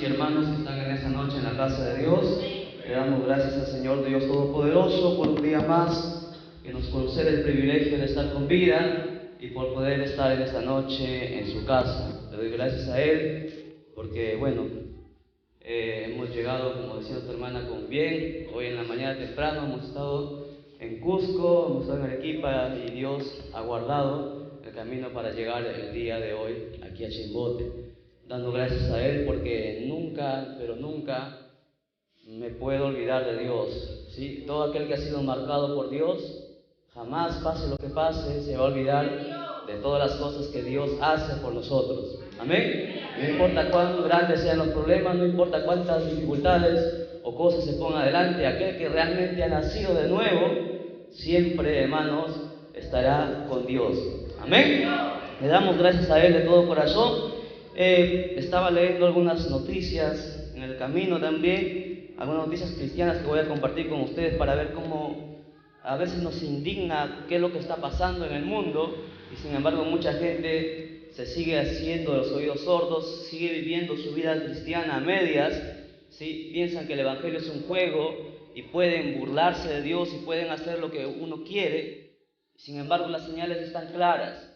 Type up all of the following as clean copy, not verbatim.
y hermanos que están en esta noche en la casa de Dios. Le damos gracias al Señor Dios Todopoderoso por un día más que nos concede el privilegio de estar con vida y por poder estar en esta noche en su casa. Le doy gracias a Él porque, hemos llegado, como decía nuestra hermana, con bien. Hoy en la mañana temprano hemos estado en Cusco, hemos estado en Arequipa y Dios ha guardado el camino para llegar el día de hoy aquí a Chimbote. Dando gracias a Él porque nunca, pero nunca me puedo olvidar de Dios, ¿sí? Todo aquel que ha sido marcado por Dios, jamás, pase lo que pase, se va a olvidar de todas las cosas que Dios hace por nosotros. Amén. No importa cuán grandes sean los problemas, no importa cuántas dificultades o cosas se pongan adelante, aquel que realmente ha nacido de nuevo, siempre, hermanos, estará con Dios. Amén. Le damos gracias a Él de todo corazón. Estaba leyendo algunas noticias en el camino también, algunas noticias cristianas que voy a compartir con ustedes para ver cómo a veces nos indigna qué es lo que está pasando en el mundo y sin embargo mucha gente se sigue haciendo los oídos sordos, sigue viviendo su vida cristiana a medias, ¿sí? Piensan que el evangelio es un juego y pueden burlarse de Dios y pueden hacer lo que uno quiere, sin embargo las señales están claras.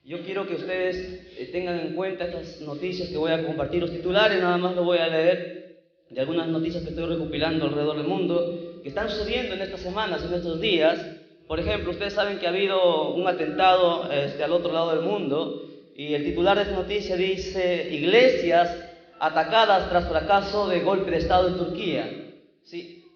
Yo quiero que ustedes tengan en cuenta estas noticias que voy a compartir. Los titulares nada más lo voy a leer de algunas noticias que estoy recopilando alrededor del mundo, que están sucediendo en estas semanas, en estos días. Por ejemplo, ustedes saben que ha habido un atentado al otro lado del mundo, y el titular de esta noticia dice: iglesias atacadas tras fracaso de golpe de Estado en Turquía. ¿Sí?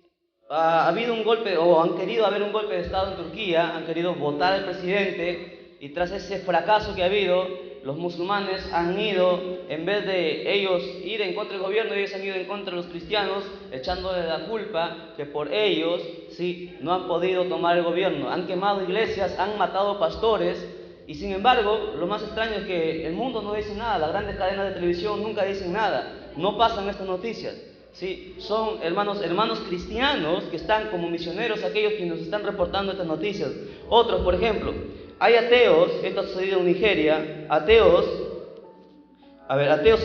Ha habido un golpe, o han querido haber un golpe de Estado en Turquía, han querido votar al presidente. Y tras ese fracaso que ha habido, los musulmanes han ido, en vez de ellos ir en contra del gobierno, ellos han ido en contra de los cristianos, echándole la culpa que por ellos, sí, no han podido tomar el gobierno. Han quemado iglesias, han matado pastores, y sin embargo, lo más extraño es que el mundo no dice nada, las grandes cadenas de televisión nunca dicen nada, no pasan estas noticias. Sí, son hermanos cristianos que están como misioneros, aquellos que nos están reportando estas noticias. Otros, por ejemplo, hay ateos, esto ha sucedido en Nigeria, ateos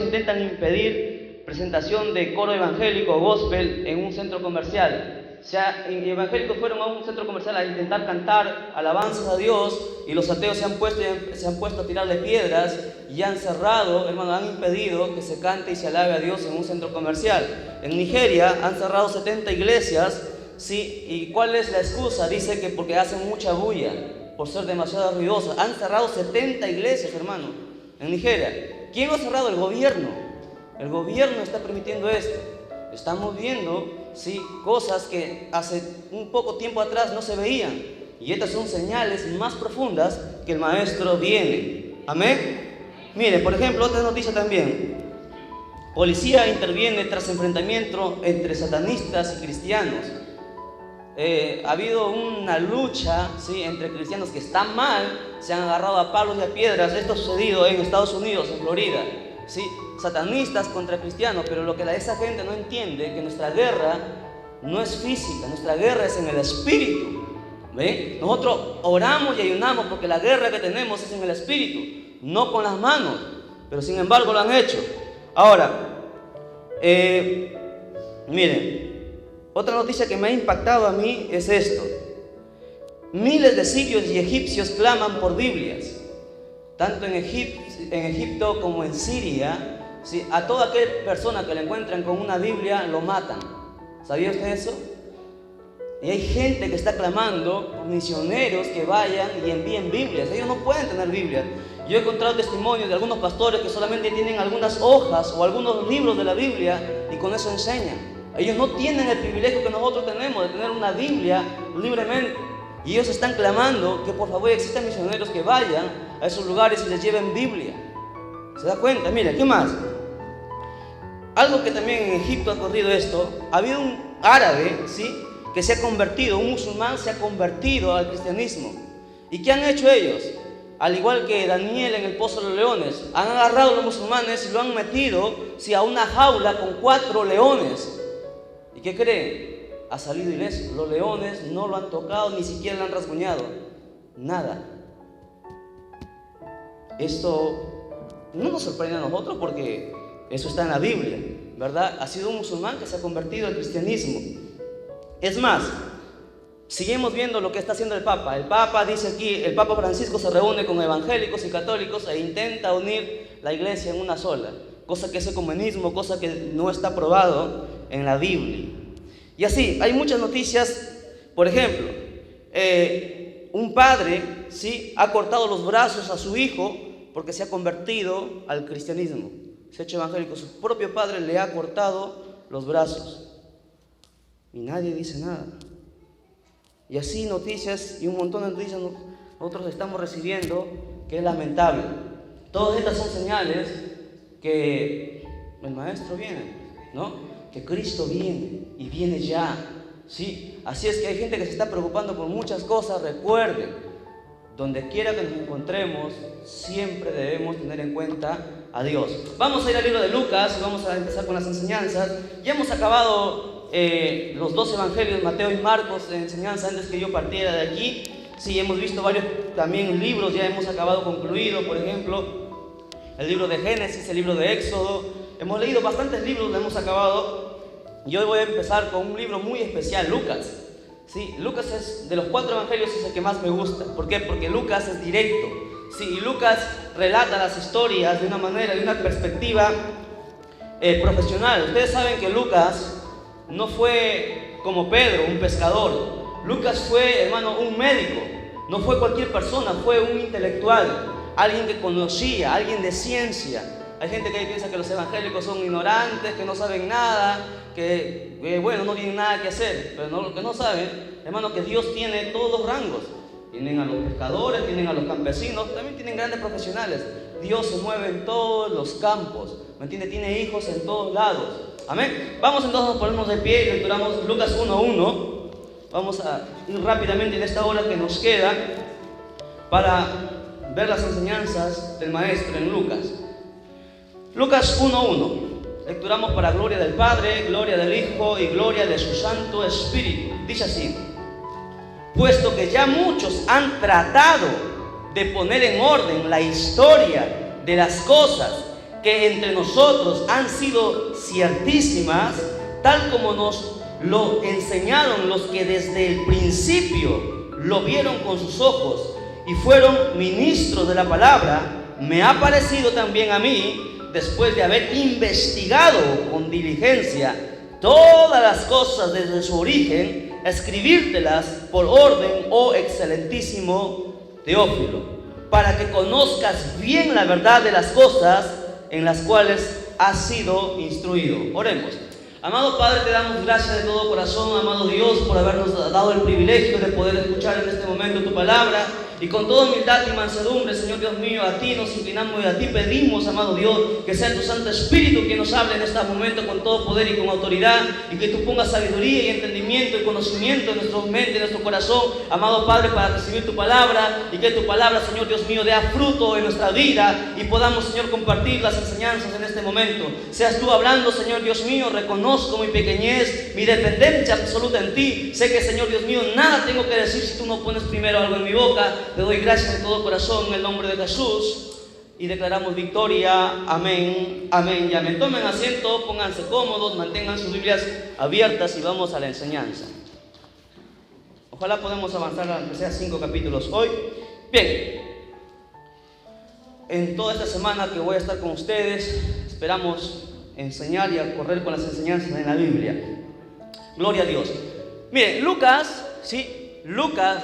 intentan impedir presentación de coro evangélico o gospel en un centro comercial. O sea, evangélicos fueron a un centro comercial a intentar cantar alabanzas a Dios y los ateos se han puesto a tirarle piedras y han cerrado, hermanos, han impedido que se cante y se alabe a Dios en un centro comercial. En Nigeria han cerrado 70 iglesias, ¿sí? ¿Y cuál es la excusa? Dice que porque hacen mucha bulla, por ser demasiado ruidosas. Han cerrado 70 iglesias, hermano, en Nigeria. ¿Quién lo ha cerrado? El gobierno. El gobierno está permitiendo esto. Estamos viendo, sí, cosas que hace un poco tiempo atrás no se veían. Y estas son señales más profundas que el Maestro viene. Amén. Mire, por ejemplo, otra noticia también. Policía interviene tras enfrentamiento entre satanistas y cristianos. Ha habido una lucha, ¿sí?, entre cristianos que están mal, se han agarrado a palos y a piedras. Esto ha sucedido en Estados Unidos, en Florida, ¿sí? Satanistas contra cristianos, pero lo que esa gente no entiende, que nuestra guerra no es física, nuestra guerra es en el espíritu. ¿Ve? Nosotros oramos y ayunamos porque la guerra que tenemos es en el espíritu, no con las manos, pero sin embargo lo han hecho. Ahora, miren, otra noticia que me ha impactado a mí es esto. Miles de sirios y egipcios claman por Biblias, tanto en Egipto como en Siria. ¿Sí? A toda aquella persona que la encuentran con una Biblia lo matan. ¿Sabía usted eso? Y hay gente que está clamando por misioneros que vayan y envíen Biblias. Ellos no pueden tener Biblia. Yo he encontrado testimonios de algunos pastores que solamente tienen algunas hojas o algunos libros de la Biblia y con eso enseñan. Ellos no tienen el privilegio que nosotros tenemos de tener una Biblia libremente. Y ellos están clamando que por favor existan misioneros que vayan a esos lugares y les lleven Biblia. ¿Se da cuenta? Mira, ¿qué más? Algo que también en Egipto ha ocurrido esto. Ha habido un árabe, ¿sí?, que se ha convertido, un musulmán se ha convertido al cristianismo. ¿Y qué han hecho ellos? Al igual que Daniel en el pozo de los leones, han agarrado a los musulmanes y lo han metido, ¿sí?, a una jaula con 4 leones. ¿Y qué creen? Ha salido ileso. Los leones no lo han tocado, ni siquiera lo han rasguñado. Nada. Esto no nos sorprende a nosotros porque eso está en la Biblia. ¿verdad? Ha sido un musulmán que se ha convertido al cristianismo. Es más, seguimos viendo lo que está haciendo el Papa. El Papa dice aquí, el Papa Francisco se reúne con evangélicos y católicos e intenta unir la iglesia en una sola, cosa que es ecumenismo, cosa que no está aprobado en la Biblia. Y así, hay muchas noticias. Por ejemplo, un padre, ¿sí?, ha cortado los brazos a su hijo porque se ha convertido al cristianismo, se ha hecho evangélico. Su propio padre le ha cortado los brazos y nadie dice nada. Y así noticias, y un montón de noticias nosotros estamos recibiendo, que es lamentable. Todas estas son señales que el Maestro viene, ¿no? Que Cristo viene y viene ya, ¿sí? Así es que hay gente que se está preocupando por muchas cosas. Recuerden, donde quiera que nos encontremos, siempre debemos tener en cuenta a Dios. Vamos a ir al libro de Lucas y vamos a empezar con las enseñanzas. Ya hemos acabado los dos evangelios, Mateo y Marcos, de enseñanza antes que yo partiera de aquí. Sí, hemos visto varios también libros, ya hemos acabado concluido, por ejemplo, el libro de Génesis, el libro de Éxodo. Hemos leído bastantes libros, lo hemos acabado. Y hoy voy a empezar con un libro muy especial, Lucas. Sí, Lucas es, de los 4 evangelios, es el que más me gusta. ¿Por qué? Porque Lucas es directo. Sí, y Lucas relata las historias de una manera, de una perspectiva profesional. Ustedes saben que Lucas no fue como Pedro, un pescador. Lucas fue, hermano, un médico. No fue cualquier persona, fue un intelectual, alguien que conocía, alguien de ciencia. Hay gente que piensa que los evangélicos son ignorantes, que no saben nada, que bueno, no tienen nada que hacer. Pero lo que no saben, hermano, que Dios tiene todos los rangos. Tienen a los pescadores, tienen a los campesinos, también tienen grandes profesionales. Dios se mueve en todos los campos, ¿me entiende? Tiene hijos en todos lados. Amén. Vamos entonces a ponernos de pie y lecturamos Lucas 1:1. Vamos a ir rápidamente en esta hora que nos queda para ver las enseñanzas del Maestro en Lucas. Lucas 1:1. Lecturamos para gloria del Padre, gloria del Hijo y gloria de su Santo Espíritu. Dice así: puesto que ya muchos han tratado de poner en orden la historia de las cosas que entre nosotros han sido ciertísimas, tal como nos lo enseñaron los que desde el principio lo vieron con sus ojos y fueron ministros de la palabra, me ha parecido también a mí, después de haber investigado con diligencia todas las cosas desde su origen, escribírtelas por orden, oh excelentísimo Teófilo, para que conozcas bien la verdad de las cosas en las cuales has sido instruido. Oremos. Amado Padre, te damos gracias de todo corazón, amado Dios, por habernos dado el privilegio de poder escuchar en este momento tu palabra. Y con toda humildad y mansedumbre, Señor Dios mío, a ti nos inclinamos y a ti pedimos, amado Dios, que sea tu Santo Espíritu quien nos hable en este momento con todo poder y con autoridad, y que tú pongas sabiduría y entendimiento y conocimiento en nuestra mente, en nuestro corazón, amado Padre, para recibir tu palabra, y que tu palabra, Señor Dios mío, dé fruto en nuestra vida y podamos, Señor, compartir las enseñanzas en este momento. Seas tú hablando, Señor Dios mío. Reconozco mi pequeñez, mi dependencia absoluta en ti. Sé que, Señor Dios mío, nada tengo que decir si tú no pones primero algo en mi boca. Te doy gracias de todo corazón en el nombre de Jesús y declaramos victoria. Amén, amén y amén. Tomen asiento, pónganse cómodos, mantengan sus Biblias abiertas y vamos a la enseñanza. Ojalá podamos avanzar aunque sea 5 capítulos hoy. Bien, en toda esta semana que voy a estar con ustedes, esperamos enseñar y a correr con las enseñanzas en la Biblia. Gloria a Dios. Miren, Lucas, ¿sí? Lucas,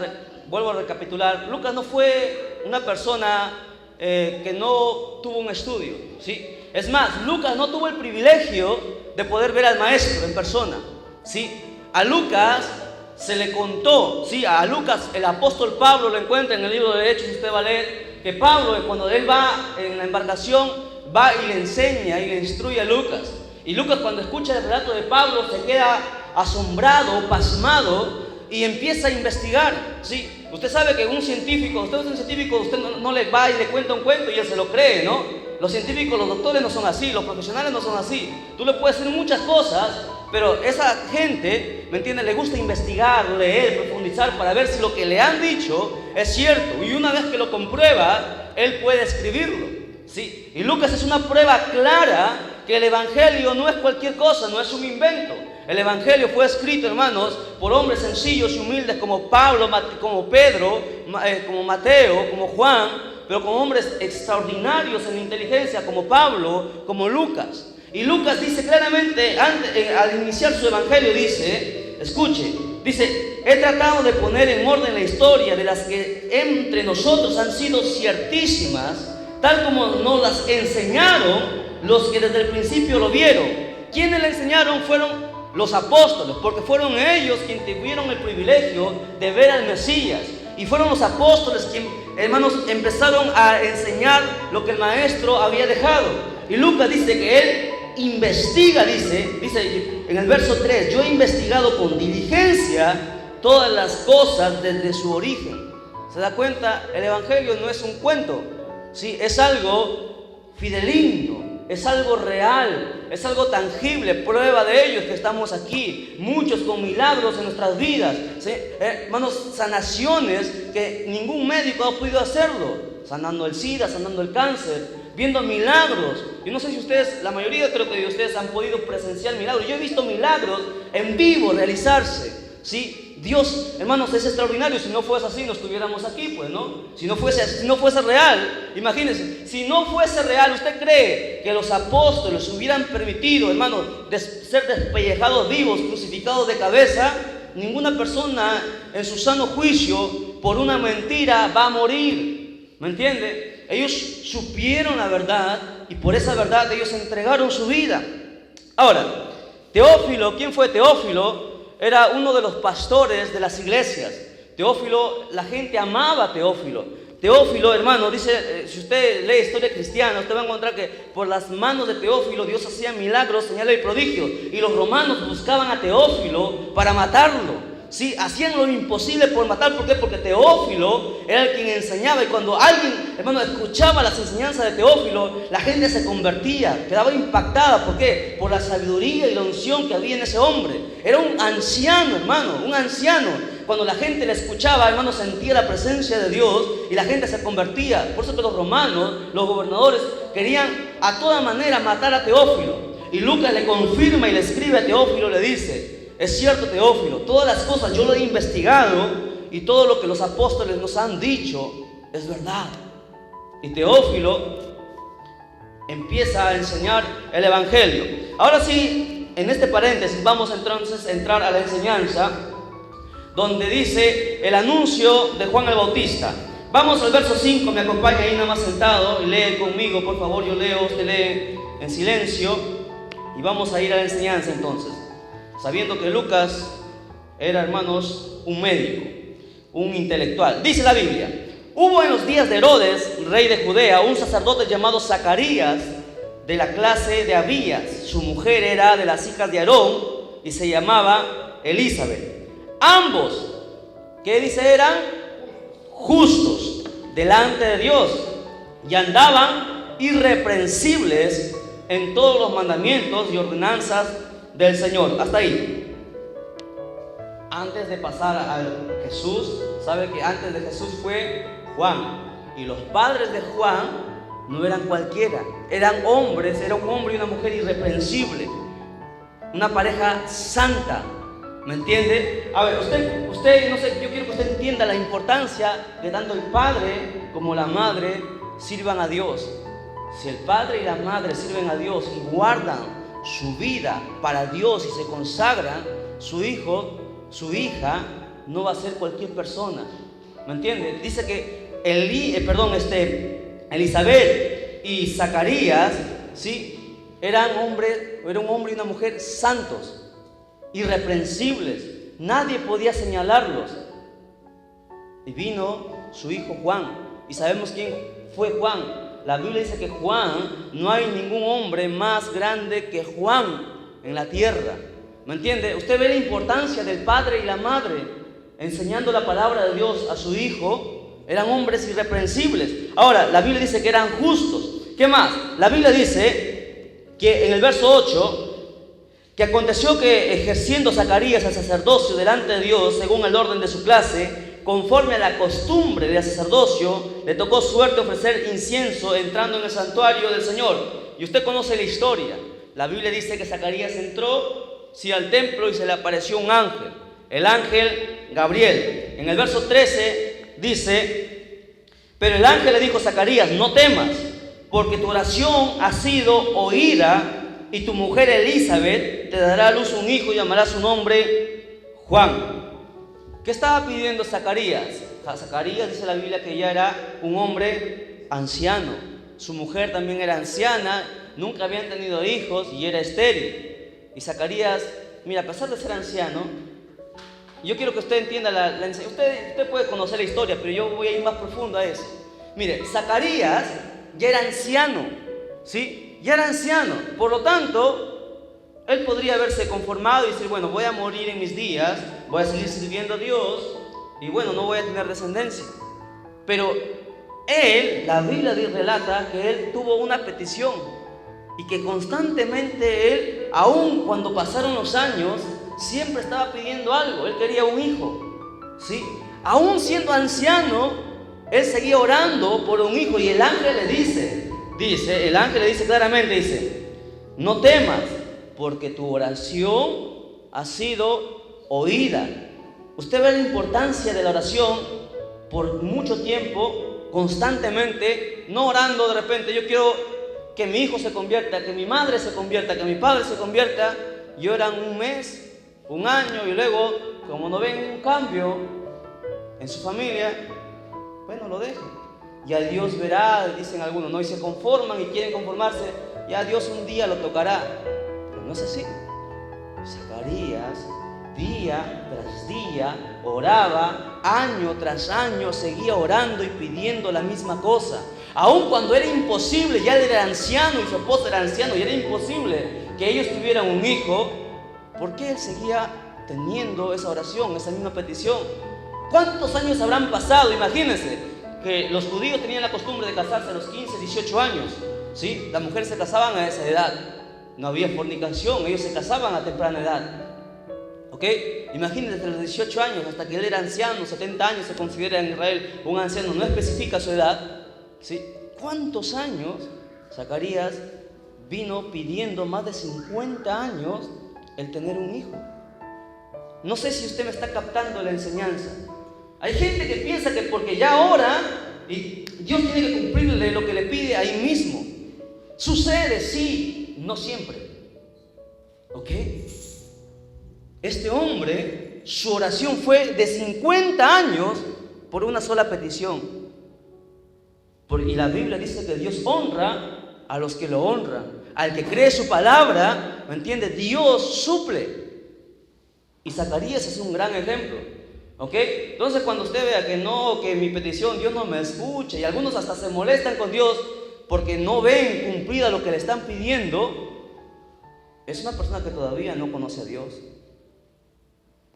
vuelvo a recapitular, Lucas no fue una persona que no tuvo un estudio, ¿sí? Es más, Lucas no tuvo el privilegio de poder ver al Maestro en persona, ¿sí? A Lucas se le contó, ¿sí? A Lucas el apóstol Pablo lo encuentra en el libro de Hechos. Usted va a leer que Pablo, cuando él va en la embarcación, va y le enseña y le instruye a Lucas. Y Lucas, cuando escucha el relato de Pablo, se queda asombrado, pasmado, y empieza a investigar, ¿sí? Usted sabe que un científico, usted es un científico, usted no le va y le cuenta un cuento y él se lo cree, ¿no? Los científicos, los doctores no son así, los profesionales no son así. Tú le puedes decir muchas cosas, pero esa gente, ¿me entiende?, le gusta investigar, leer, profundizar para ver si lo que le han dicho es cierto. Y una vez que lo comprueba, él puede escribirlo, ¿sí? Y Lucas es una prueba clara que el Evangelio no es cualquier cosa, no es un invento. El Evangelio fue escrito, hermanos, por hombres sencillos y humildes como Pablo, como Pedro, como Mateo, como Juan, pero con hombres extraordinarios en inteligencia como Pablo, como Lucas. Y Lucas dice claramente, al iniciar su Evangelio, dice, escuche, dice: he tratado de poner en orden la historia de las que entre nosotros han sido ciertísimas, tal como nos las enseñaron los que desde el principio lo vieron. Quienes le enseñaron fueron los apóstoles, porque fueron ellos quienes tuvieron el privilegio de ver al Mesías. Y fueron los apóstoles quienes, hermanos, empezaron a enseñar lo que el maestro había dejado. Y Lucas dice que él investiga, dice en el verso 3, yo he investigado con diligencia todas las cosas desde su origen. ¿Se da cuenta? El Evangelio no es un cuento, ¿sí? Es algo fideligno, es algo real, es algo tangible. Prueba de ello es que estamos aquí, muchos con milagros en nuestras vidas, ¿sí? Hermanos, sanaciones que ningún médico ha podido hacerlo, sanando el SIDA, sanando el cáncer, viendo milagros. Yo no sé si ustedes, la mayoría creo que de ustedes han podido presenciar milagros. Yo he visto milagros en vivo realizarse, ¿sí? Dios, hermanos, es extraordinario. Si no fuese así, no estuviéramos aquí, pues, ¿no? Si no fuese real, imagínense, si no fuese real, ¿usted cree que los apóstoles hubieran permitido, hermanos, ser despellejados vivos, crucificados de cabeza? Ninguna persona en su sano juicio por una mentira va a morir, ¿me entiende? Ellos supieron la verdad y por esa verdad ellos entregaron su vida. Ahora, Teófilo, ¿quién fue Teófilo? Era uno de los pastores de las iglesias. Teófilo, la gente amaba a Teófilo. Teófilo, hermano, dice, si usted lee historia cristiana, usted va a encontrar que por las manos de Teófilo Dios hacía milagros, señales y prodigios. Y los romanos buscaban a Teófilo para matarlo. Sí, hacían lo imposible por matar. ¿Por qué? Porque Teófilo era el quien enseñaba. Y cuando alguien, hermano, escuchaba las enseñanzas de Teófilo, la gente se convertía, quedaba impactada. ¿Por qué? Por la sabiduría y la unción que había en ese hombre. Era un anciano, hermano, un anciano. Cuando la gente le escuchaba, hermano, sentía la presencia de Dios y la gente se convertía. Por eso que los romanos, los gobernadores, querían a toda manera matar a Teófilo. Y Lucas le confirma y le escribe a Teófilo, le dice: es cierto, Teófilo, todas las cosas yo lo he investigado y todo lo que los apóstoles nos han dicho es verdad. Y Teófilo empieza a enseñar el Evangelio. Ahora sí, en este paréntesis vamos entonces a entrar a la enseñanza donde dice el anuncio de Juan el Bautista. Vamos al verso 5, me acompaña ahí nada más sentado y lee conmigo, por favor. Yo leo, usted lee en silencio y vamos a ir a la enseñanza entonces. Sabiendo que Lucas era, hermanos, un médico, un intelectual. Dice la Biblia: hubo en los días de Herodes, rey de Judea, un sacerdote llamado Zacarías, de la clase de Abías. Su mujer era de las hijas de Aarón y se llamaba Elizabeth. Ambos, ¿qué dice? Eran justos delante de Dios y andaban irreprensibles en todos los mandamientos y ordenanzas del Señor. Hasta ahí. Antes de pasar a Jesús, sabe que antes de Jesús fue Juan. Y los padres de Juan no eran cualquiera, eran hombres, era un hombre y una mujer irreprensible, una pareja santa. ¿Me entiende? A ver, usted, no sé, yo quiero que usted entienda la importancia de tanto el padre como la madre sirvan a Dios. Si el padre y la madre sirven a Dios y guardan su vida para Dios y se consagran, su hijo, su hija no va a ser cualquier persona. ¿Me entiende? Dice que Elizabeth y Zacarías, ¿sí? Era un hombre y una mujer santos, irreprensibles. Nadie podía señalarlos. Y vino su hijo Juan. Y sabemos quién fue Juan. La Biblia dice que Juan, no hay ningún hombre más grande que Juan en la tierra. ¿Me entiende? Usted ve la importancia del padre y la madre enseñando la palabra de Dios a su hijo. Eran hombres irreprensibles. Ahora, la Biblia dice que eran justos. ¿Qué más? La Biblia dice que en el verso 8, que aconteció que ejerciendo Zacarías el sacerdocio delante de Dios, según el orden de su clase, conforme a la costumbre del sacerdocio, le tocó suerte ofrecer incienso entrando en el santuario del Señor. Y usted conoce la historia. la Biblia dice que Zacarías entró al templo y se le apareció un ángel, el ángel Gabriel. En el verso 13 dice: pero el ángel le dijo a Zacarías: no temas, porque tu oración ha sido oída, y tu mujer Elizabeth te dará a luz un hijo y llamará su nombre Juan. ¿Qué estaba pidiendo Zacarías? Zacarías, dice la Biblia, que ya era un hombre anciano. Su mujer también era anciana, nunca habían tenido hijos y era estéril. Y Zacarías, mira, a pesar de ser anciano, yo quiero que usted entienda usted puede conocer la historia, pero yo voy a ir más profundo a eso. Mire, Zacarías ya era anciano, ¿sí? Ya era anciano. Por lo tanto, él podría haberse conformado y decir: bueno, voy a morir en mis días, voy a seguir sirviendo a Dios y bueno, no voy a tener descendencia. Pero él, la Biblia relata que él tuvo una petición y que constantemente él, aun cuando pasaron los años, siempre estaba pidiendo algo. Él quería un hijo, ¿sí? Aún siendo anciano, él seguía orando por un hijo. Y el ángel le dice claramente, no temas, porque tu oración ha sido oída. Usted ve la importancia de la oración por mucho tiempo, constantemente, no orando de repente: yo quiero que mi hijo se convierta, que mi madre se convierta, que mi padre se convierta. Y oran un mes, un año, y luego, como no ven un cambio en su familia, bueno, lo dejan. Ya Dios verá, dicen algunos, ¿no? Y se conforman y quieren conformarse. Ya Dios un día lo tocará. Pero no es así. Zacarías, día tras día, oraba, año tras año, seguía orando y pidiendo la misma cosa. Aun cuando era imposible, ya él era anciano y su esposa era anciano, y era imposible que ellos tuvieran un hijo, ¿por qué él seguía teniendo esa oración, esa misma petición? ¿Cuántos años habrán pasado? Imagínense que los judíos tenían la costumbre de casarse a los 15, 18 años, ¿sí? Las mujeres se casaban a esa edad. No había fornicación, ellos se casaban a temprana edad. ¿Ok? Imagínense, desde los 18 años hasta que él era anciano, 70 años se considera en Israel un anciano, no especifica su edad, ¿sí? ¿Cuántos años? Zacarías vino pidiendo más de 50 años el tener un hijo. No sé si usted me está captando la enseñanza. Hay gente que piensa que porque ya ora y Dios tiene que cumplirle lo que le pide ahí mismo. Sucede, sí, no siempre. ¿Ok? Este hombre, su oración fue de 50 años por una sola petición. Y la Biblia dice que Dios honra a los que lo honran. Al que cree su palabra, ¿me entiende? Dios suple. Y Zacarías es un gran ejemplo. ¿Ok? Entonces, cuando usted vea que no, que mi petición Dios no me escucha, y algunos hasta se molestan con Dios porque no ven cumplida lo que le están pidiendo, es una persona que todavía no conoce a Dios.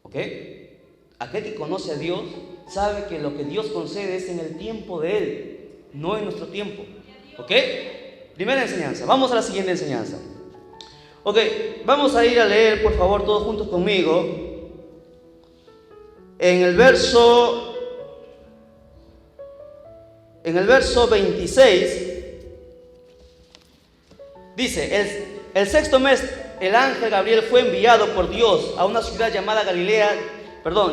¿Ok? Aquel que conoce a Dios sabe que lo que Dios concede es en el tiempo de Él, no en nuestro tiempo. ¿Ok? Primera enseñanza. Vamos a la siguiente enseñanza. Ok, vamos a ir a leer, por favor, todos juntos conmigo. En el verso 26 dice: el sexto mes el ángel Gabriel fue enviado por Dios a una ciudad llamada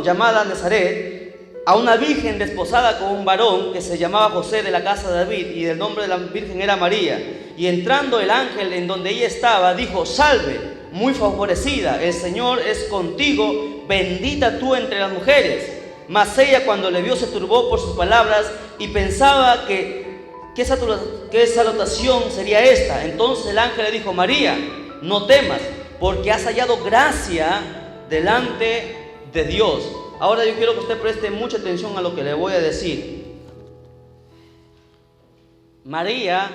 llamada Nazaret, a una virgen desposada con un varón que se llamaba José, de la casa de David, y el nombre de la virgen era María. Y entrando el ángel en donde ella estaba, dijo: salve, muy favorecida, el Señor es contigo, bendita tú entre las mujeres. Mas ella, cuando le vio, se turbó por sus palabras y pensaba qué salutación sería esta. Entonces el ángel le dijo: María, no temas, porque has hallado gracia delante de Dios. Ahora yo quiero que usted preste mucha atención a lo que le voy a decir. María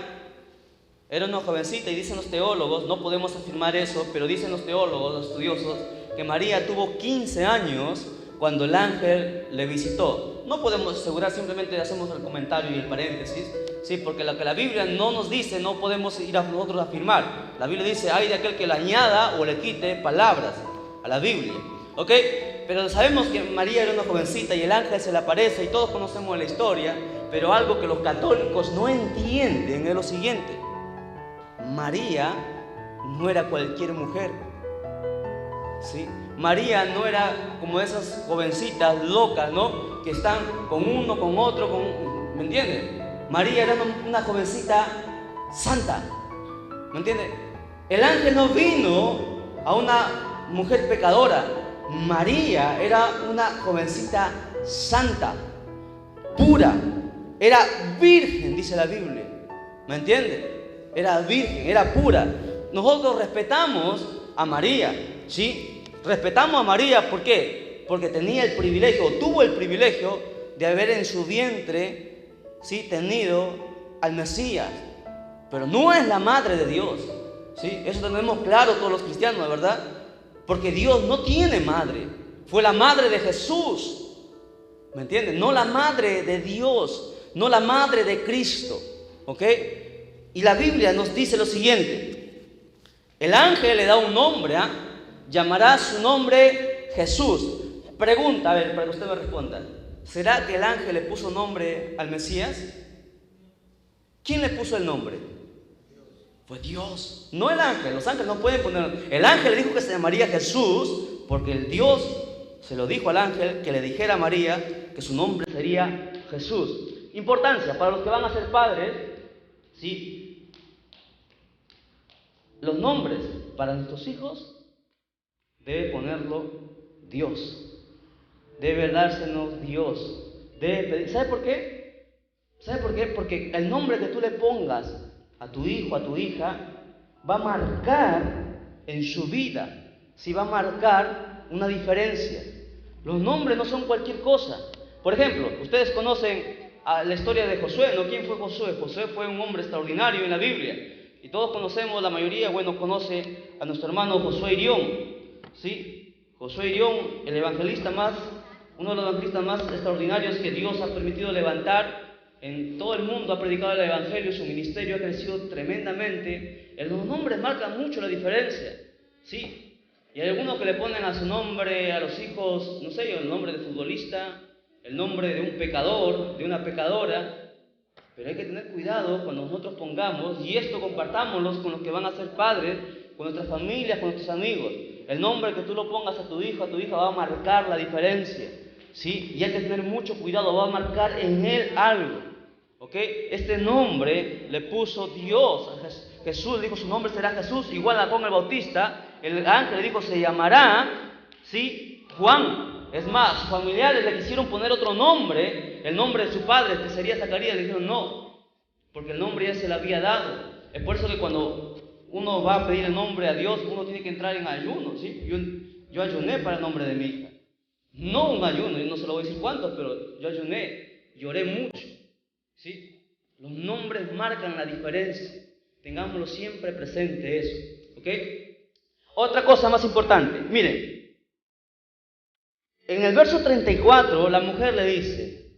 era una jovencita, y dicen los teólogos, no podemos afirmar eso, pero dicen los teólogos, los estudiosos, que María tuvo 15 años cuando el ángel le visitó. No podemos asegurar, simplemente hacemos el comentario y el paréntesis, ¿sí? Porque lo que la Biblia no nos dice, no podemos ir a nosotros a afirmar. La Biblia dice: hay de aquel que le añada o le quite palabras a la Biblia. ¿Ok? Pero sabemos que María era una jovencita y el ángel se le aparece, y todos conocemos la historia, pero algo que los católicos no entienden es lo siguiente: María no era cualquier mujer, ¿sí? María no era como esas jovencitas locas, ¿no? Que están con uno, con otro, ¿me entiendes? María era una jovencita santa, ¿me entiendes? El ángel no vino a una mujer pecadora. María era una jovencita santa, pura, era virgen, dice la Biblia, ¿me entiendes? Era virgen, era pura. Nosotros respetamos a María, ¿sí? Respetamos a María, ¿por qué? Porque tenía el privilegio, tuvo el privilegio de haber en su vientre, ¿sí?, tenido al Mesías. Pero no es la madre de Dios, ¿sí? Eso tenemos claro todos los cristianos, ¿verdad? Porque Dios no tiene madre. Fue la madre de Jesús, ¿me entienden? No la madre de Dios, no la madre de Cristo, ¿ok? Y la Biblia nos dice lo siguiente. El ángel le da un nombre, llamará su nombre Jesús. Pregunta, a ver, para que usted me responda. ¿Será que el ángel le puso nombre al Mesías? ¿Quién le puso el nombre? Fue Dios, no el ángel. Los ángeles no pueden poner. El ángel le dijo que se llamaría Jesús porque el Dios se lo dijo al ángel que le dijera a María que su nombre sería Jesús. Importancia para los que van a ser padres, ¿sí? Los nombres para nuestros hijos debe ponerlo Dios, debe dársenos Dios, debe pedir. ¿Sabe por qué? ¿Sabe por qué? Porque el nombre que tú le pongas a tu hijo, a tu hija, va a marcar en su vida, sí, va a marcar una diferencia. Los nombres no son cualquier cosa. Por ejemplo, ustedes conocen la historia de Josué, ¿no? ¿Quién fue Josué? Josué fue un hombre extraordinario en la Biblia. Y todos conocemos, la mayoría, conoce a nuestro hermano Josué Irión, ¿sí? Josué Irión, el evangelista uno de los evangelistas más extraordinarios que Dios ha permitido levantar en todo el mundo, ha predicado el evangelio, su ministerio ha crecido tremendamente. Los nombres marcan mucho la diferencia, ¿sí? Y hay algunos que le ponen a su nombre, a los hijos, no sé, el nombre de futbolista, el nombre de un pecador, de una pecadora. Pero hay que tener cuidado cuando nosotros pongamos, y esto compartámoslo con los que van a ser padres, con nuestras familias, con nuestros amigos. El nombre que tú lo pongas a tu hijo, a tu hija, va a marcar la diferencia, ¿sí? Y hay que tener mucho cuidado, va a marcar en él algo, ¿ok? Este nombre le puso Dios. Jesús dijo, su nombre será Jesús, igual a Juan el Bautista. El ángel le dijo, se llamará, ¿sí?, Juan. Es más, sus familiares le quisieron poner otro nombre, el nombre de su padre, que sería Zacarías. Le dijeron no, porque el nombre ya se le había dado. Es por eso que cuando uno va a pedir el nombre a Dios, uno tiene que entrar en ayuno, ¿sí? Yo ayuné para el nombre de mi hija. No un ayuno, yo no se lo voy a decir cuántos, pero yo ayuné, lloré mucho, ¿sí? Los nombres marcan la diferencia. Tengámoslo siempre presente eso, ¿ok? Otra cosa más importante, miren. En el verso 34, la mujer le dice,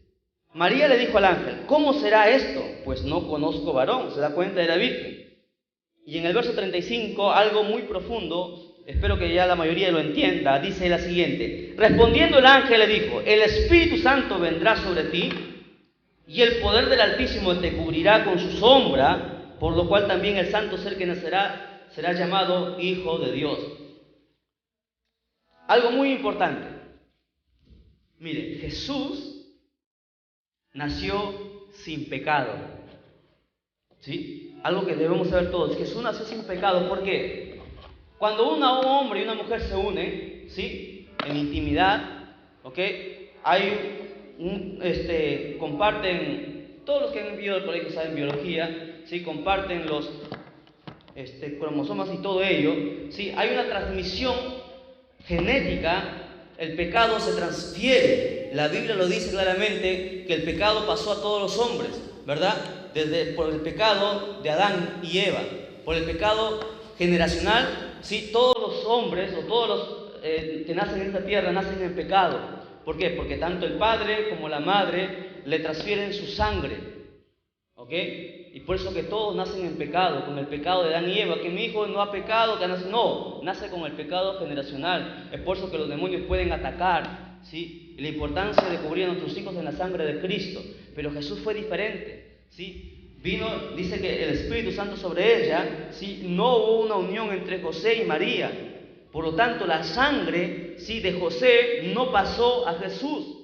María le dijo al ángel, ¿cómo será esto? Pues no conozco varón. Se da cuenta, era virgen. Y en el verso 35, algo muy profundo, espero que ya la mayoría lo entienda, dice la siguiente. Respondiendo el ángel le dijo, el Espíritu Santo vendrá sobre ti y el poder del Altísimo te cubrirá con su sombra, por lo cual también el santo ser que nacerá será llamado Hijo de Dios. Algo muy importante. Mire, Jesús nació sin pecado, ¿sí? Algo que debemos saber todos. Jesús nació sin pecado. ¿Por qué? Cuando un hombre y una mujer se unen, ¿sí?, en intimidad, ¿ok? Comparten, todos los que han vivido el colegio saben biología, ¿sí? Comparten los cromosomas y todo ello, ¿sí? Hay una transmisión genética. El pecado se transfiere. La Biblia lo dice claramente que el pecado pasó a todos los hombres, ¿verdad? Por el pecado de Adán y Eva, por el pecado generacional, ¿sí? Todos los hombres o todos los que nacen en esta tierra nacen en pecado. ¿Por qué? Porque tanto el padre como la madre le transfieren su sangre, ¿ok? Y por eso que todos nacen en pecado, con el pecado de Adán y Eva, que mi hijo no ha pecado, nace con el pecado generacional. Es por eso que los demonios pueden atacar, ¿sí? Y la importancia de cubrir a nuestros hijos en la sangre de Cristo. Pero Jesús fue diferente, ¿sí? vino, dice que el Espíritu Santo sobre ella, ¿sí? No hubo una unión entre José y María. Por lo tanto, la sangre, ¿sí?, de José no pasó a Jesús.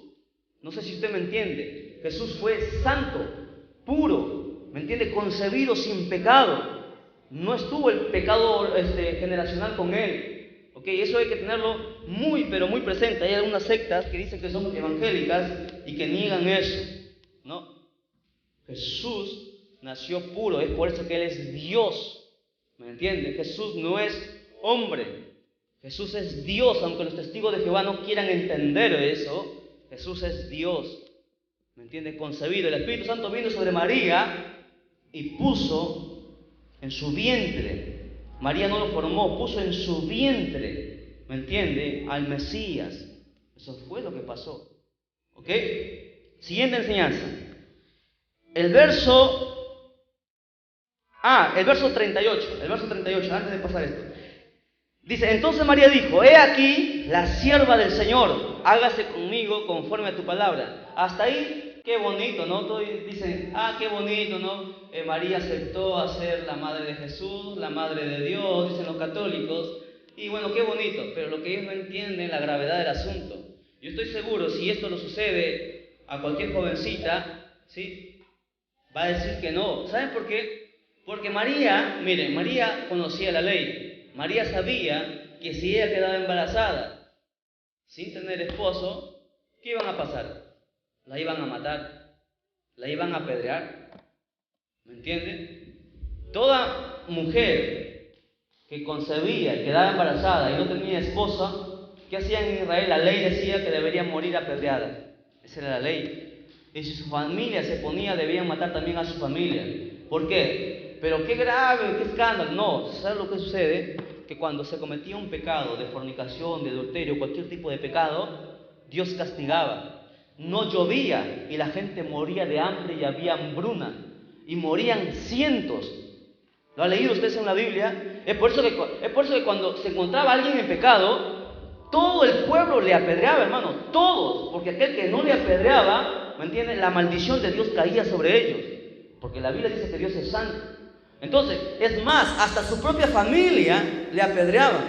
No sé si usted me entiende. Jesús fue santo, puro, ¿me entiende? Concebido sin pecado. No estuvo el pecado generacional con él. ¿Ok? Eso hay que tenerlo muy, pero muy presente. Hay algunas sectas que dicen que son evangélicas y que niegan eso, ¿no? Jesús nació puro, es por eso que Él es Dios. ¿Me entiende? Jesús no es hombre. Jesús es Dios, aunque los testigos de Jehová no quieran entender eso. Jesús es Dios. ¿Me entiende? Concebido. El Espíritu Santo vino sobre María y puso en su vientre. María no lo formó, puso en su vientre, ¿me entiende?, al Mesías. Eso fue lo que pasó. ¿Ok? Siguiente enseñanza. El verso 38, antes de pasar esto. Dice, entonces María dijo, he aquí la sierva del Señor, hágase conmigo conforme a tu palabra. Hasta ahí, qué bonito, ¿no? Todos dicen, qué bonito, ¿no? María aceptó a ser la madre de Jesús, la madre de Dios, dicen los católicos. Y bueno, qué bonito, pero lo que ellos no entienden es la gravedad del asunto. Yo estoy seguro, si esto lo sucede a cualquier jovencita, ¿sí?, va a decir que no. ¿Saben por qué? Porque María, miren, María conocía la ley. María sabía que si ella quedaba embarazada sin tener esposo, ¿qué iban a pasar? La iban a matar, la iban a apedrear. ¿Me entienden? Toda mujer que concebía y quedaba embarazada y no tenía esposa, ¿qué hacían en Israel? La ley decía que debería morir apedreada. Esa era la ley. Y si su familia se ponía, debían matar también a su familia. ¿Por qué? Pero qué grave, qué escándalo. No, ¿sabes lo que sucede? Que cuando se cometía un pecado de fornicación, de adulterio, cualquier tipo de pecado, Dios castigaba. No llovía y la gente moría de hambre y había hambruna. Y morían cientos. ¿Lo ha leído usted en la Biblia? Es por eso que cuando se encontraba alguien en pecado, todo el pueblo le apedreaba, hermano, todos, porque aquel que no le apedreaba, ¿me entienden?, la maldición de Dios caía sobre ellos, porque la Biblia dice que Dios es santo. Entonces, es más, hasta su propia familia le apedreaba,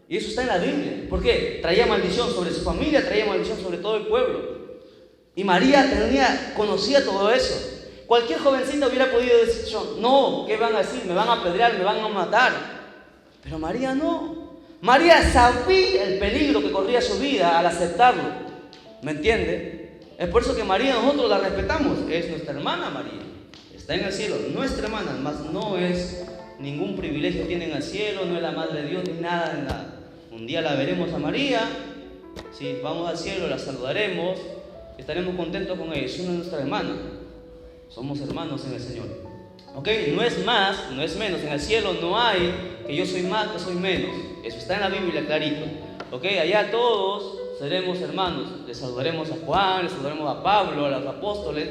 y eso está en la Biblia. ¿Por qué? Traía maldición sobre su familia, traía maldición sobre todo el pueblo, y María conocía todo eso. Cualquier jovencita hubiera podido decir, no, ¿qué van a decir? Me van a apedrear, me van a matar. Pero María no. María sabía el peligro que corría su vida al aceptarlo. ¿Me entiende? Es por eso que María nosotros la respetamos. Es nuestra hermana María. Está en el cielo, nuestra hermana, más no es ningún privilegio tiene en el cielo, no es la madre de Dios ni nada, ni nada. Un día la veremos a María, si vamos al cielo la saludaremos, estaremos contentos con ella. Es una de nuestras hermanas. Somos hermanos en el Señor. ¿Ok? No es más, no es menos. En el cielo no hay que yo soy más, que soy menos. Eso está en la Biblia clarito. ¿Ok? Allá todos seremos hermanos. Le saludaremos a Juan, le saludaremos a Pablo, a los apóstoles.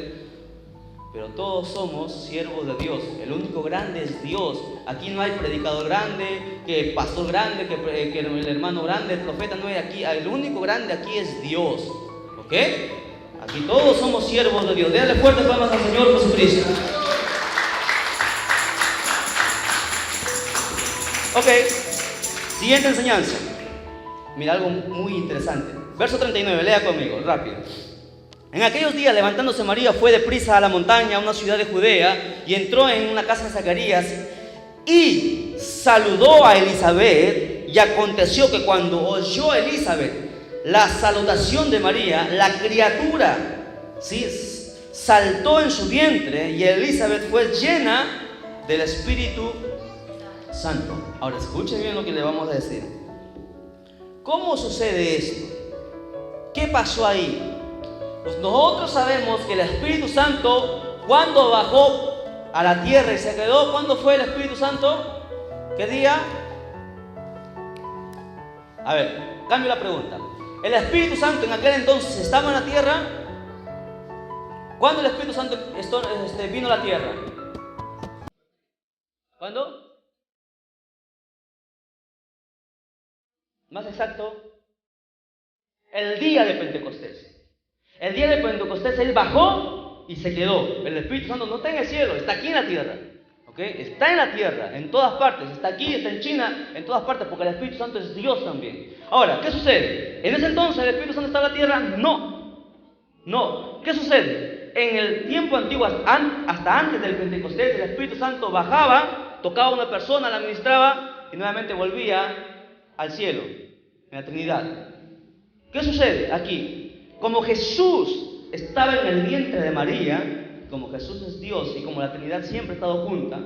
Pero todos somos siervos de Dios. El único grande es Dios. Aquí no hay predicador grande, que pastor grande, que el hermano grande, el profeta. No hay aquí. El único grande aquí es Dios. ¿Ok? Aquí todos somos siervos de Dios. Déjale fuertes palmas al Señor Jesucristo. Ok, siguiente enseñanza. Mira algo muy interesante. Verso 39, lea conmigo, rápido. En aquellos días, levantándose María, fue deprisa a la montaña, a una ciudad de Judea, y entró en una casa de Zacarías, y saludó a Elizabeth. Y aconteció que cuando oyó Elizabeth la salutación de María, la criatura, ¿sí?, saltó en su vientre, y Elizabeth fue llena del Espíritu Santo. Ahora escuche bien lo que le vamos a decir. ¿Cómo sucede esto? ¿Qué pasó ahí? Pues nosotros sabemos que el Espíritu Santo, cuando bajó a la tierra y se quedó, ¿cuándo fue el Espíritu Santo? ¿Qué día? A ver, cambio la pregunta. ¿El Espíritu Santo en aquel entonces estaba en la tierra? ¿Cuándo el Espíritu Santo vino a la tierra? ¿Cuándo? Más exacto, el día de Pentecostés. El día de Pentecostés Él bajó y se quedó. El Espíritu Santo no está en el cielo, está aquí en la tierra. ¿Okay? Está en la tierra, en todas partes. Está aquí, está en China, en todas partes, porque el Espíritu Santo es Dios también. Ahora, ¿qué sucede? ¿En ese entonces el Espíritu Santo estaba en la tierra? No. ¿Qué sucede? En el tiempo antiguo, hasta antes del Pentecostés, el Espíritu Santo bajaba, tocaba a una persona, la ministraba y nuevamente volvía al cielo, en la Trinidad. ¿Qué sucede aquí? Como Jesús estaba en el vientre de María, como Jesús es Dios y como la Trinidad siempre ha estado junta,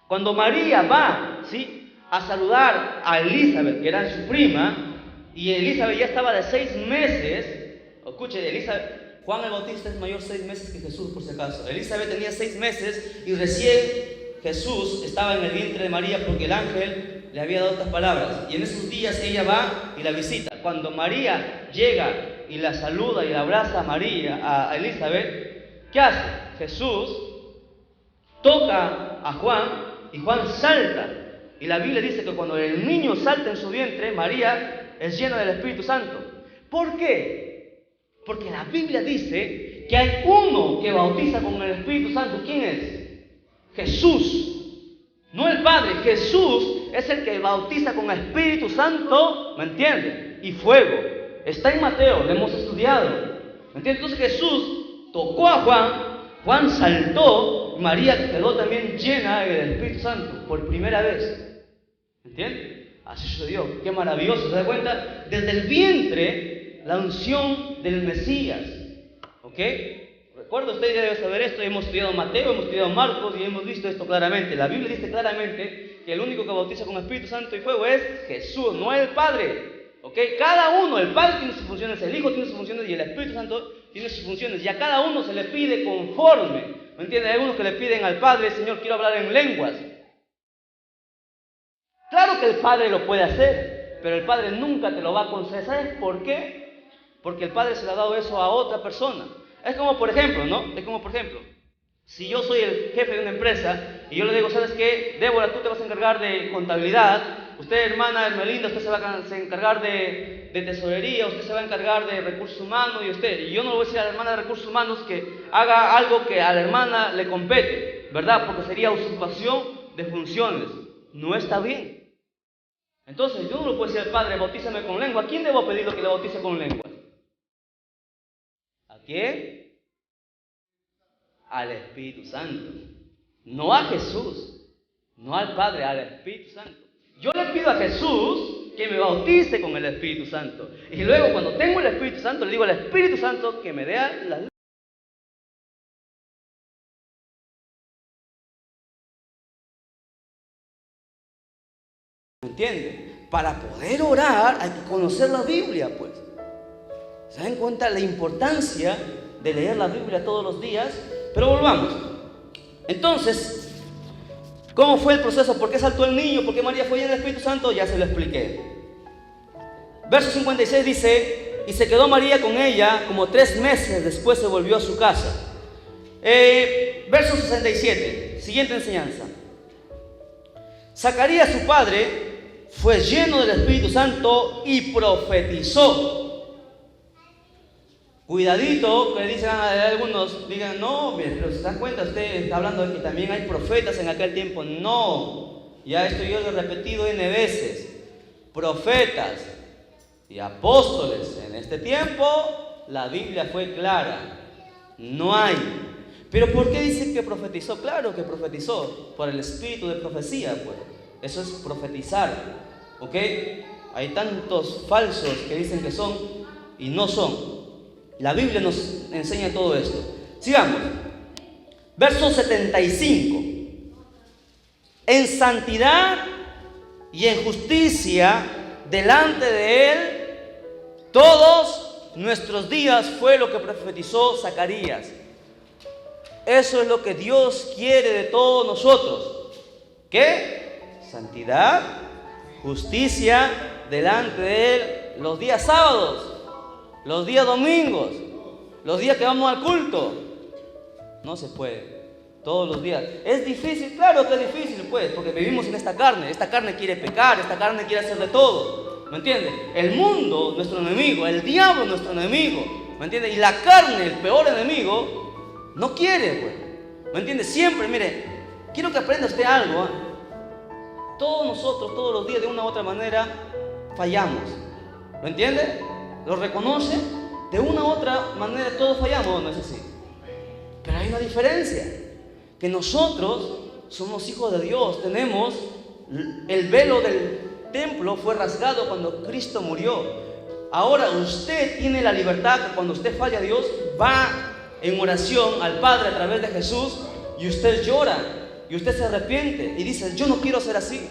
cuando María va, ¿sí?, a saludar a Elizabeth, que era su prima, y Elizabeth ya estaba de 6 meses, escuche, Elizabeth, Juan el Bautista es mayor 6 meses que Jesús, por si acaso. Elizabeth tenía 6 meses y recién Jesús estaba en el vientre de María porque el ángel le había dado estas palabras. Y en esos días ella va y la visita. Cuando María llega y la saluda y la abraza a Elizabeth, ¿qué hace? Jesús toca a Juan y Juan salta. Y la Biblia dice que cuando el niño salta en su vientre, María es llena del Espíritu Santo. ¿Por qué? Porque la Biblia dice que hay uno que bautiza con el Espíritu Santo. ¿Quién es? Jesús. No el Padre. Jesús es el que bautiza con Espíritu Santo, ¿me entienden? Y fuego. Está en Mateo, lo hemos estudiado. ¿Me entienden? Entonces Jesús tocó a Juan, Juan saltó, y María quedó también llena del Espíritu Santo por primera vez. ¿Me entienden? Así sucedió. Qué maravilloso. ¿Se da cuenta? Desde el vientre, la unción del Mesías. ¿Ok? Recuerda, usted ya debe saber esto. Hemos estudiado Mateo, hemos estudiado Marcos y hemos visto esto claramente. La Biblia dice claramente que el único que bautiza con Espíritu Santo y fuego es Jesús, no el Padre. ¿Ok? Cada uno, el Padre tiene sus funciones, el Hijo tiene sus funciones y el Espíritu Santo tiene sus funciones. Y a cada uno se le pide conforme. ¿Me entienden? Hay algunos que le piden al Padre: Señor, quiero hablar en lenguas. Claro que el Padre lo puede hacer, pero el Padre nunca te lo va a conceder. ¿Sabes por qué? Porque el Padre se le ha dado eso a otra persona. Es como por ejemplo, ¿no? Es como por ejemplo, si yo soy el jefe de una empresa y yo le digo: ¿sabes qué? Débora, tú te vas a encargar de contabilidad. Usted, hermana Hermelinda, usted se va a encargar de tesorería. Usted se va a encargar de recursos humanos. Y yo no le voy a decir a la hermana de recursos humanos que haga algo que a la hermana le compete, ¿verdad? Porque sería usurpación de funciones. No está bien. Entonces yo no le puedo decir al Padre: bautízame con lengua. ¿A quién debo pedirlo que le bautice con lengua? ¿A quién? Al Espíritu Santo. No a Jesús, no al Padre, al Espíritu Santo. Yo le pido a Jesús que me bautice con el Espíritu Santo. Y luego, cuando tengo el Espíritu Santo, le digo al Espíritu Santo que me dé las... ¿Me entiende? Para poder orar hay que conocer la Biblia, pues. ¿Se dan cuenta la importancia de leer la Biblia todos los días? Pero volvamos. Entonces, ¿cómo fue el proceso? ¿Por qué saltó el niño? ¿Por qué María fue llena del Espíritu Santo? Ya se lo expliqué. Verso 56 dice: y se quedó María con ella como 3 meses, después se volvió a su casa. Verso 67, siguiente enseñanza. Zacarías, su padre, fue lleno del Espíritu Santo y profetizó. Cuidadito, que dicen algunos, digan: no, pero se dan cuenta, usted está hablando de que también hay profetas en aquel tiempo. No, ya esto yo lo he repetido N veces. Profetas y apóstoles en este tiempo, la Biblia fue clara. No hay. Pero ¿por qué dice que profetizó? Claro que profetizó por el espíritu de profecía, pues. Eso es profetizar, ¿ok? Hay tantos falsos que dicen que son y no son. La Biblia nos enseña todo esto. Sigamos. Verso 75. En santidad y en justicia delante de Él todos nuestros días, fue lo que profetizó Zacarías. Eso es lo que Dios quiere de todos nosotros. ¿Qué? Santidad, justicia delante de Él los días sábados, los días domingos, los días que vamos al culto. No se puede todos los días. Es difícil, claro que es difícil, pues, porque vivimos en esta carne. Esta carne quiere pecar, esta carne quiere hacer de todo. ¿Me entiendes? El mundo, nuestro enemigo, el diablo, nuestro enemigo. ¿Me entiendes? Y la carne, el peor enemigo, No quiere, pues. ¿Me entiende? Siempre, mire, quiero que aprenda usted algo, ¿eh? Todos nosotros, todos los días, de una u otra manera, fallamos. ¿Lo entiende? ¿Lo reconoce? De una u otra manera todos fallamos, ¿no es así? Pero hay una diferencia, que nosotros somos hijos de Dios, tenemos el velo del templo fue rasgado cuando Cristo murió. Ahora usted tiene la libertad que cuando usted falla a Dios, va en oración al Padre a través de Jesús y usted llora y usted se arrepiente y dice: yo no quiero ser así,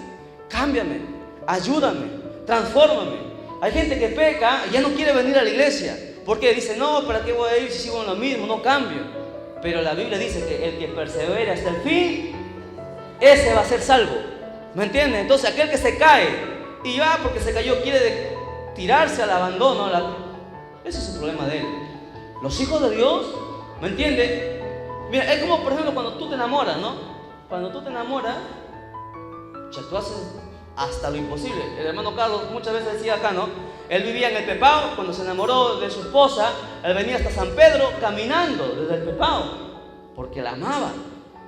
cámbiame, ayúdame, transfórmame. Hay gente que peca y ya no quiere venir a la iglesia porque dice: no, ¿para qué voy a ir si sigo en lo mismo? No cambio. Pero la Biblia dice que el que persevera hasta el fin, ese va a ser salvo. ¿Me entiende? Entonces aquel que se cae y ya porque se cayó quiere tirarse al abandono, ese es el problema de él. Los hijos de Dios, ¿me entiende? Mira, es como por ejemplo cuando tú te enamoras, ¿no? Cuando tú te enamoras, tú haces hasta lo imposible. El hermano Carlos muchas veces decía acá, ¿no? Él vivía en el Pepao, cuando se enamoró de su esposa, él venía hasta San Pedro caminando desde el Pepao, porque la amaba.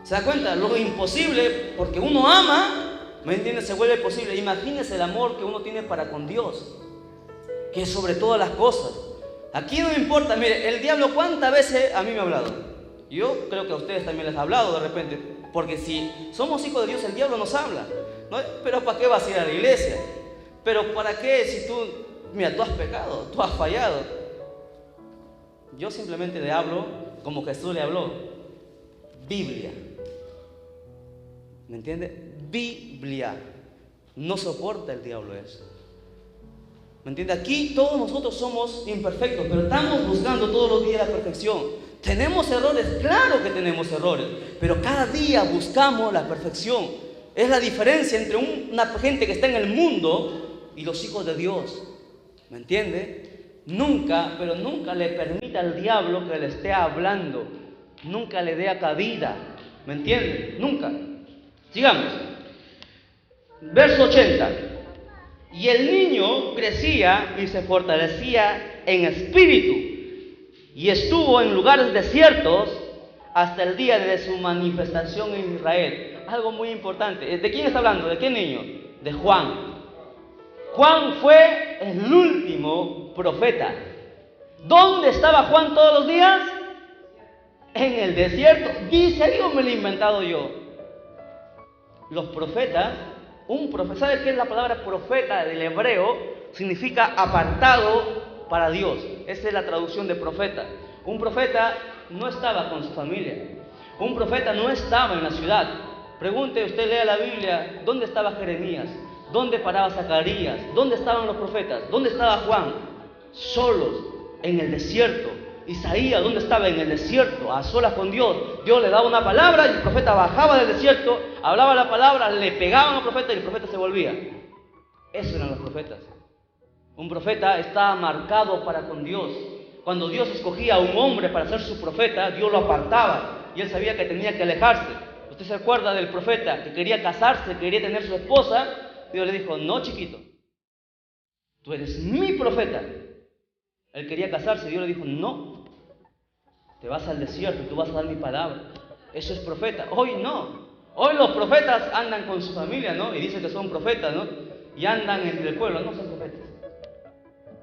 ¿Se da cuenta? Lo imposible, porque uno ama, ¿me entiendes? Se vuelve posible. Imagínese el amor que uno tiene para con Dios, que es sobre todas las cosas. Aquí no importa, mire, el diablo cuántas veces a mí me ha hablado. Yo creo que a ustedes también les ha hablado de repente, porque si somos hijos de Dios, el diablo nos habla, ¿no? Pero ¿para qué vas a ir a la iglesia? Pero ¿para qué si tú, mira, tú has pecado, tú has fallado? Yo simplemente le hablo como Jesús le habló: Biblia. ¿Me entiende? Biblia. No soporta el diablo eso. ¿Me entiende? Aquí todos nosotros somos imperfectos, pero estamos buscando todos los días la perfección. ¿Tenemos errores? Claro que tenemos errores, pero cada día buscamos la perfección. Es la diferencia entre una gente que está en el mundo y los hijos de Dios. ¿Me entiende? Nunca, pero nunca le permita al diablo que le esté hablando. Nunca le dé cabida. ¿Me entiende? Nunca. Sigamos. Verso 80. Y el niño crecía y se fortalecía en espíritu, y estuvo en lugares desiertos hasta el día de su manifestación en Israel. Algo muy importante. ¿De quién está hablando? ¿De qué niño? De Juan. Juan fue el último profeta. ¿Dónde estaba Juan todos los días? En el desierto. Dice ahí, o me lo he inventado yo. Los profetas, ¿sabe qué es la palabra profeta del hebreo? Significa apartado para Dios. Esa es la traducción de profeta. Un profeta no estaba con su familia. Un profeta no estaba en la ciudad. Pregunte, usted lea la Biblia, ¿dónde estaba Jeremías? ¿Dónde paraba Zacarías? ¿Dónde estaban los profetas? ¿Dónde estaba Juan? Solos, en el desierto. Isaías, ¿dónde estaba? En el desierto, a solas con Dios. Dios le daba una palabra y el profeta bajaba del desierto, hablaba la palabra, le pegaban al profeta y el profeta se volvía. Esos eran los profetas. Un profeta estaba marcado para con Dios. Cuando Dios escogía a un hombre para ser su profeta, Dios lo apartaba y él sabía que tenía que alejarse. ¿Usted se acuerda del profeta que quería casarse, quería tener su esposa? Dios le dijo: no, chiquito, tú eres mi profeta. Él quería casarse, Dios le dijo: no, te vas al desierto y tú vas a dar mi palabra. Eso es profeta. Hoy no. Hoy los profetas andan con su familia, ¿no? Y dicen que son profetas, ¿no? Y andan entre el pueblo. No son profetas.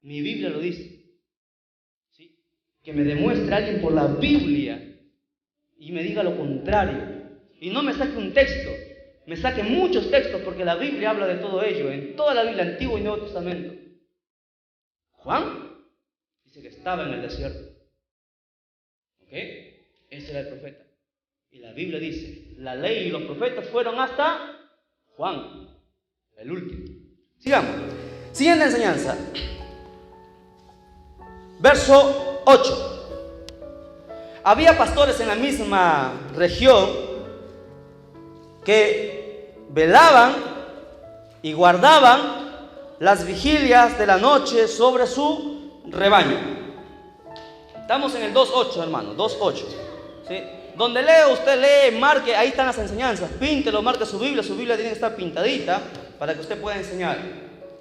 Mi Biblia lo dice. ¿Sí? Que me demuestre alguien por la Biblia y me diga lo contrario. Y no me saque un texto, me saque muchos textos, porque la Biblia habla de todo ello. En toda la Biblia, Antiguo y Nuevo Testamento. Juan dice que estaba en el desierto. ¿Ok? Ese era el profeta. Y la Biblia dice: la ley y los profetas fueron hasta Juan, el último. Sigamos. Siguiente enseñanza. Verso 8. Había pastores en la misma región que velaban y guardaban las vigilias de la noche sobre su rebaño. Estamos en el 2.8, hermano, 2.8. ¿Sí? Donde lee, usted lee, marque, ahí están las enseñanzas. Píntelo, marque su Biblia tiene que estar pintadita para que usted pueda enseñar.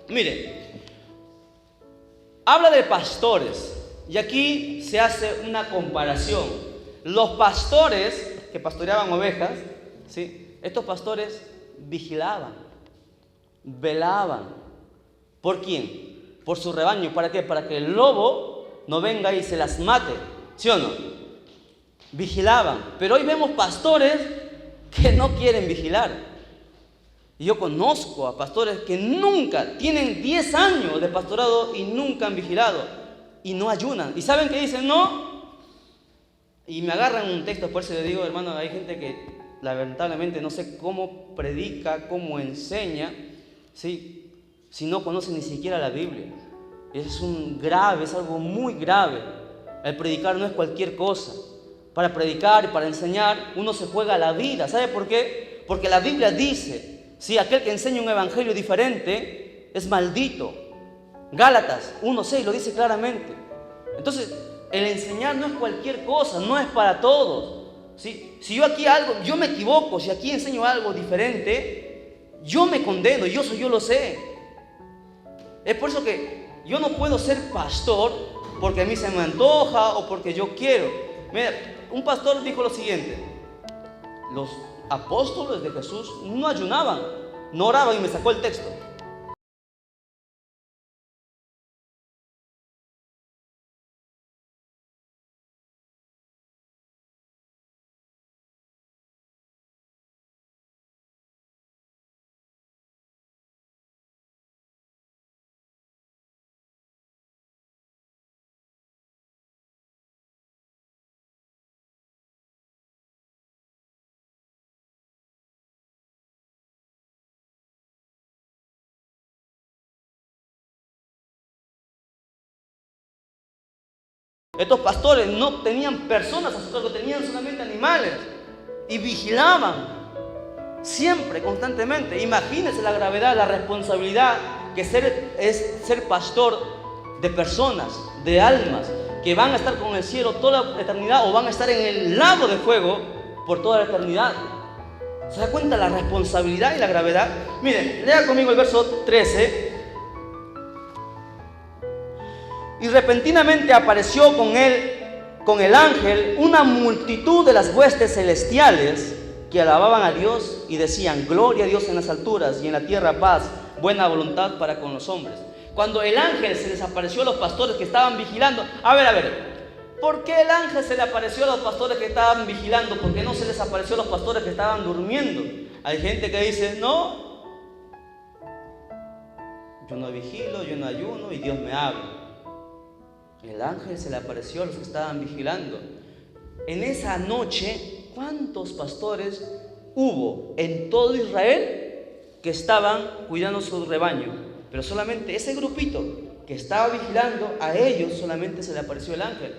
Mire, habla de pastores y aquí se hace una comparación. Los pastores que pastoreaban ovejas, ¿sí? Estos pastores vigilaban, velaban. ¿Por quién? Por su rebaño. ¿Para qué? Para que el lobo no venga y se las mate. ¿Sí o no? Vigilaban. Pero hoy vemos pastores que no quieren vigilar. Y yo conozco a pastores que nunca, tienen 10 años de pastorado y nunca han vigilado. Y no ayunan. ¿Y saben qué dicen? No. Y me agarran un texto, por eso le digo, hermano, hay gente que lamentablemente no sé cómo predica, cómo enseña, ¿sí? Si no conoce ni siquiera la Biblia. Es algo muy grave. El predicar no es cualquier cosa. Para predicar y para enseñar, uno se juega la vida. ¿Sabe por qué? Porque la Biblia dice, si aquel que enseña un evangelio diferente es maldito. Gálatas 1:6 lo dice claramente. Entonces, el enseñar no es cualquier cosa, no es para todos. ¿Sí? Si yo aquí yo me equivoco, si aquí enseño algo diferente, yo me condeno, yo lo sé. Es por eso que yo no puedo ser pastor porque a mí se me antoja o porque yo quiero. Mira, un pastor dijo lo siguiente: los apóstoles de Jesús no ayunaban, no oraban, y me sacó el texto. Estos pastores no tenían personas a su cargo, tenían solamente animales y vigilaban siempre, constantemente. Imagínense la gravedad, la responsabilidad que es ser pastor de personas, de almas, que van a estar con el cielo toda la eternidad o van a estar en el lago de fuego por toda la eternidad. ¿Se da cuenta la responsabilidad y la gravedad? Miren, lea conmigo el verso 13. Y repentinamente apareció con el ángel, una multitud de las huestes celestiales que alababan a Dios y decían: gloria a Dios en las alturas y en la tierra paz, buena voluntad para con los hombres. Cuando el ángel se les apareció a los pastores que estaban vigilando, a ver, ¿por qué el ángel se le apareció a los pastores que estaban vigilando? ¿Por qué no se les apareció a los pastores que estaban durmiendo? Hay gente que dice: no, yo no vigilo, yo no ayuno y Dios me habla. El ángel se le apareció a los que estaban vigilando. En esa noche, ¿cuántos pastores hubo en todo Israel que estaban cuidando su rebaño? Pero solamente ese grupito que estaba vigilando, a ellos solamente se le apareció el ángel.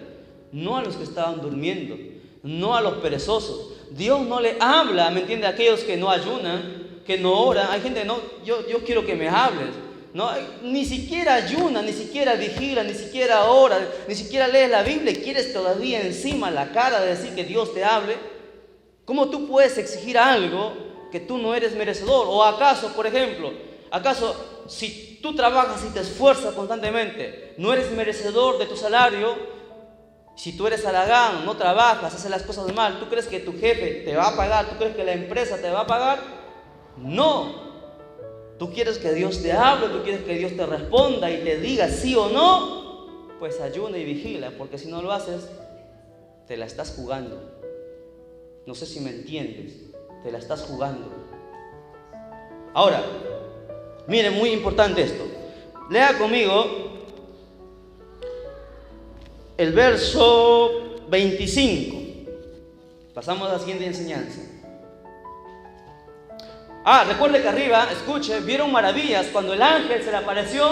No a los que estaban durmiendo, no a los perezosos. Dios no le habla, ¿me entiende? A aquellos que no ayunan, que no oran. Hay gente, no, yo quiero que me hables. No, ni siquiera ayuna, ni siquiera vigila, ni siquiera ora, ni siquiera lees la Biblia y quieres todavía encima la cara de decir que Dios te hable. ¿Cómo tú puedes exigir algo que tú no eres merecedor? ¿O acaso, por ejemplo, si tú trabajas y te esfuerzas constantemente, no eres merecedor de tu salario? Si tú eres halagán, no trabajas, haces las cosas mal, ¿tú crees que tu jefe te va a pagar? ¿Tú crees que la empresa te va a pagar? No. Tú quieres que Dios te hable, tú quieres que Dios te responda y te diga sí o no, pues ayuna y vigila, porque si no lo haces, te la estás jugando. No sé si me entiendes, te la estás jugando. Ahora, miren, muy importante esto. Lea conmigo el verso 25. Pasamos a la siguiente enseñanza. Recuerde que arriba, escuche, vieron maravillas cuando el ángel se le apareció.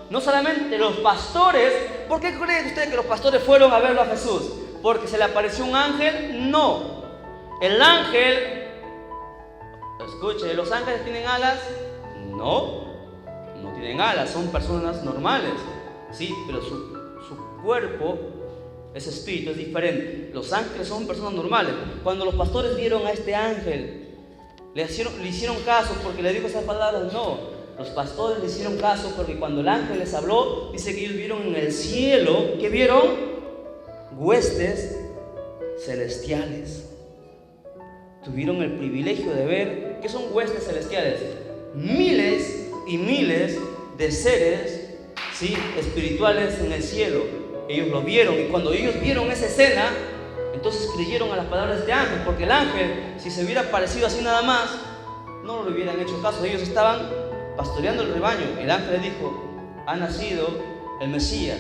No solamente los pastores. ¿Por qué cree usted que los pastores fueron a verlo a Jesús? ¿Porque se le apareció un ángel? No. El ángel, escuche, ¿los ángeles tienen alas? No, no tienen alas, son personas normales. Sí, pero su cuerpo, ese espíritu es diferente. Los ángeles son personas normales. Cuando los pastores vieron a este ángel, le hicieron caso porque le dijo esas palabras. No, los pastores le hicieron caso porque cuando el ángel les habló, dice que ellos vieron en el cielo, ¿qué vieron? Huestes celestiales. Tuvieron el privilegio de ver, ¿qué son huestes celestiales? Miles y miles de seres, ¿sí?, espirituales en el cielo. Ellos lo vieron, y cuando ellos vieron esa escena, entonces creyeron a las palabras de este ángel, porque el ángel, si se hubiera parecido así nada más, no le hubieran hecho caso. Ellos estaban pastoreando el rebaño. El ángel les dijo: ha nacido el Mesías.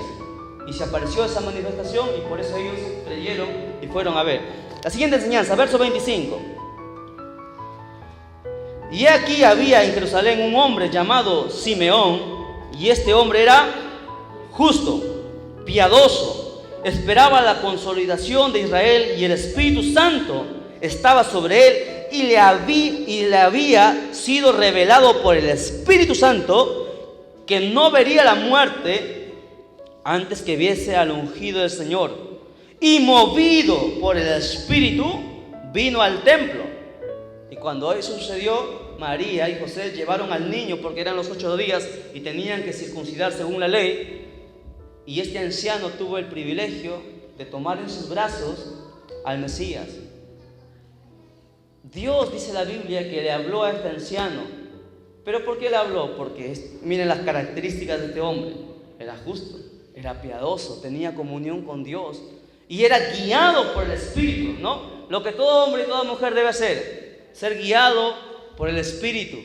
Y se apareció esa manifestación, y por eso ellos creyeron y fueron a ver. La siguiente enseñanza, verso 25. Y aquí había en Jerusalén un hombre llamado Simeón, y este hombre era justo, piadoso, esperaba la consolidación de Israel, y el Espíritu Santo estaba sobre él, y le había sido revelado por el Espíritu Santo que no vería la muerte antes que viese al ungido del Señor. Y movido por el Espíritu, vino al templo. Y cuando eso sucedió, María y José llevaron al niño, porque eran los 8 días y tenían que circuncidar según la ley. Y este anciano tuvo el privilegio de tomar en sus brazos al Mesías. Dios, dice la Biblia, que le habló a este anciano. ¿Pero por qué le habló? Porque miren las características de este hombre. Era justo, era piadoso, tenía comunión con Dios y era guiado por el Espíritu, ¿no? Lo que todo hombre y toda mujer debe hacer, ser guiado por el Espíritu.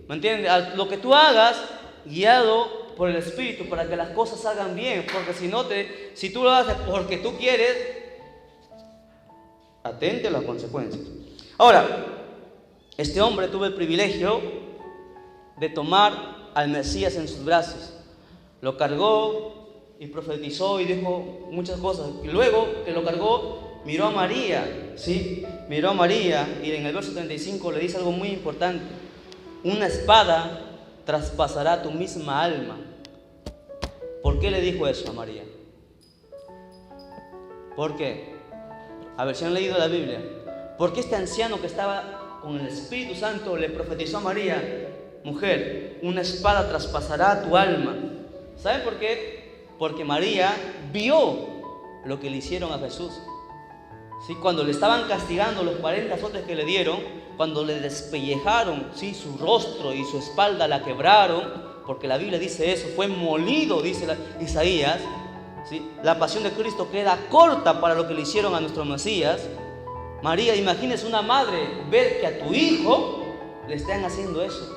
¿Me entiendes? Lo que tú hagas, guiado por el Espíritu, para que las cosas salgan bien. Porque si tú lo haces porque tú quieres, atente a las consecuencias. Ahora, este hombre tuvo el privilegio de tomar al Mesías en sus brazos. Lo cargó y profetizó y dijo muchas cosas. Y luego que lo cargó, miró a María, ¿sí? Miró a María, y en el verso 35 le dice algo muy importante: una espada traspasará tu misma alma. ¿Por qué le dijo eso a María? ¿Por qué? A ver, si han leído la Biblia. Porque este anciano que estaba con el Espíritu Santo le profetizó a María: mujer, una espada traspasará tu alma. ¿Saben por qué? Porque María vio lo que le hicieron a Jesús. ¿Sí? Cuando le estaban castigando los 40 azotes que le dieron, cuando le despellejaron, ¿sí?, su rostro y su espalda la quebraron, porque la Biblia dice eso, fue molido, dice Isaías. ¿Sí? La pasión de Cristo queda corta para lo que le hicieron a nuestro Mesías. María, imagínese una madre ver que a tu hijo le están haciendo eso.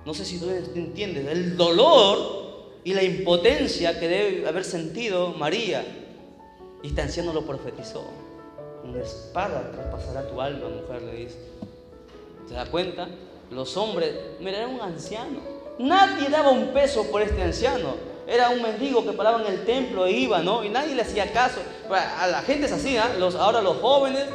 No sé si tú entiendes el dolor y la impotencia que debe haber sentido María. Y este anciano lo profetizó: una espada traspasará tu alma, mujer, le dice. ¿Se da cuenta? Los hombres, mira, era un anciano. Nadie daba un peso por este anciano. Era un mendigo que paraba en el templo e iba, ¿no? Y nadie le hacía caso. A la gente es así, ¿eh? Ahora los jóvenes,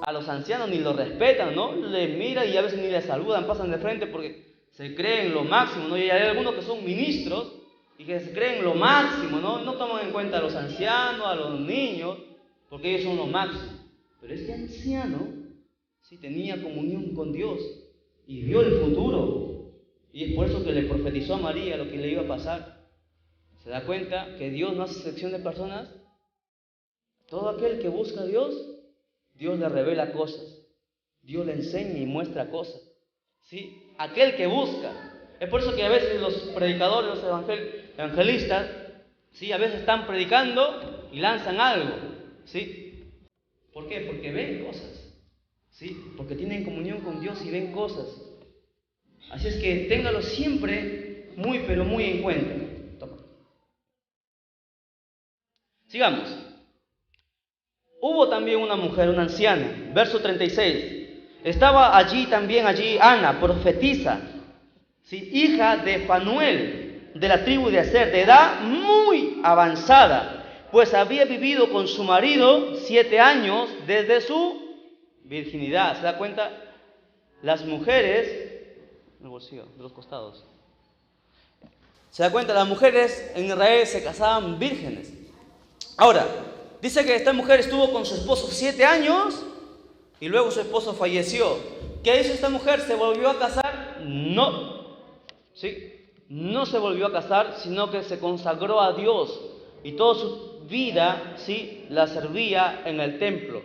a los ancianos ni los respetan, ¿no? Les miran y a veces ni les saludan, pasan de frente porque se creen lo máximo, ¿no? Y hay algunos que son ministros y que se creen lo máximo, ¿no? No toman en cuenta a los ancianos, a los niños, porque ellos son lo máximo. Pero este anciano sí tenía comunión con Dios y vio el futuro. Y es por eso que le profetizó a María lo que le iba a pasar. ¿Se da cuenta que Dios no hace selección de personas? Todo aquel que busca a Dios, Dios le revela cosas. Dios le enseña y muestra cosas. ¿Sí? Aquel que busca. Es por eso que a veces los predicadores, los evangelistas, ¿sí?, a veces están predicando y lanzan algo. ¿Sí? ¿Por qué? Porque ven cosas. ¿Sí? Porque tienen comunión con Dios y ven cosas. Así es que téngalo siempre muy, pero muy en cuenta. Toma. Sigamos. Hubo también una mujer, una anciana, verso 36. Estaba también allí Ana, profetisa, ¿sí?, hija de Fanuel, de la tribu de Aser, de edad muy avanzada, pues había vivido con su marido 7 años desde su virginidad. ¿Se da cuenta? Las mujeres, en el bolsillo, de los costados. ¿Se da cuenta? Las mujeres en Israel se casaban vírgenes. Ahora, dice que esta mujer estuvo con su esposo 7 años y luego su esposo falleció. ¿Qué hizo esta mujer? ¿Se volvió a casar? No. ¿Sí? No se volvió a casar, sino que se consagró a Dios y toda su vida, ¿sí?, la servía en el templo.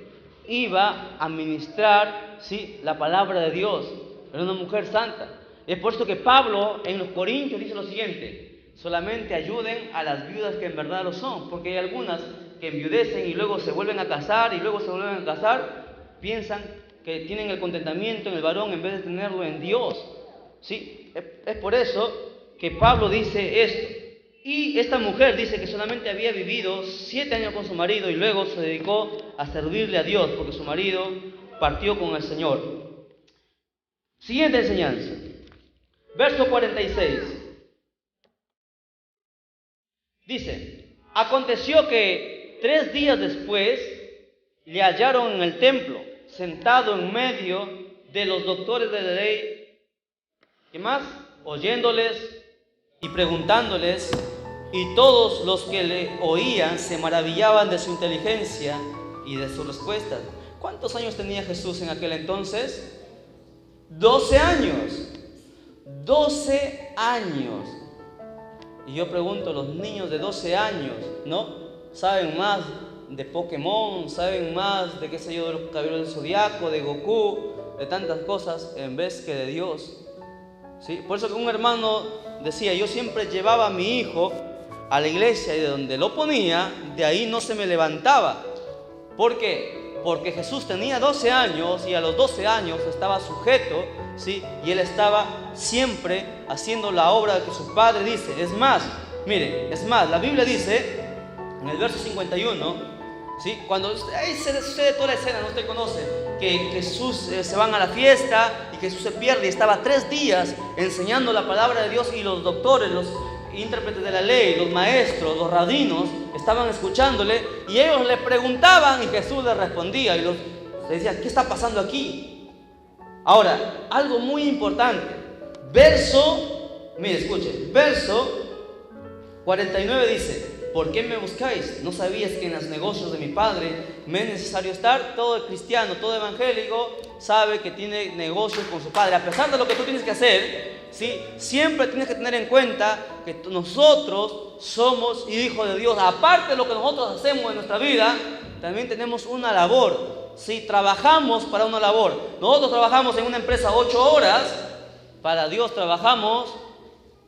iba a ministrar, ¿sí?, la palabra de Dios. Era una mujer santa. Es por esto que Pablo en los Corintios dice lo siguiente: solamente ayuden a las viudas que en verdad lo son, porque hay algunas que enviudecen y luego se vuelven a casar y luego se vuelven a casar, piensan que tienen el contentamiento en el varón en vez de tenerlo en Dios. ¿Sí? Es por eso que Pablo dice esto. Y esta mujer dice que solamente había vivido 7 años con su marido y luego se dedicó a servirle a Dios porque su marido partió con el Señor. Siguiente enseñanza. Verso 46. Dice: aconteció que 3 días después le hallaron en el templo, sentado en medio de los doctores de la ley. ¿Qué más? Oyéndoles y preguntándoles, y todos los que le oían se maravillaban de su inteligencia y de sus respuestas. ¿Cuántos años tenía Jesús en aquel entonces? 12 años. 12 años. Y yo pregunto, los niños de 12 años, ¿no?, saben más de Pokémon, saben más de, qué sé yo, de los caballeros del Zodiaco, de Goku, de tantas cosas, en vez que de Dios. ¿Sí? Por eso que un hermano decía: yo siempre llevaba a mi hijo a la iglesia y de donde lo ponía, de ahí no se me levantaba. ¿Por qué? Porque Jesús tenía 12 años y a los 12 años estaba sujeto, ¿sí?, y él estaba siempre haciendo la obra que su padre dice. Es más, mire, la Biblia dice en el verso 51, ¿sí?, cuando ahí se sucede toda la escena, ¿no?, usted conoce, que Jesús se van a la fiesta y Jesús se pierde y estaba 3 días enseñando la palabra de Dios, y los doctores, los intérpretes de la ley, los maestros, los rabinos estaban escuchándole y ellos le preguntaban y Jesús les respondía y les decía: ¿qué está pasando aquí? Ahora, algo muy importante, escuche, verso 49 dice: ¿por qué me buscáis? ¿No sabías que en los negocios de mi padre me es necesario estar? Todo cristiano, todo evangélico sabe que tiene negocios con su padre. A pesar de lo que tú tienes que hacer, ¿sí?, siempre tienes que tener en cuenta que nosotros somos hijos de Dios. Aparte de lo que nosotros hacemos en nuestra vida, también tenemos una labor. ¿Sí? Trabajamos para una labor. Nosotros trabajamos en una empresa 8 horas, para Dios trabajamos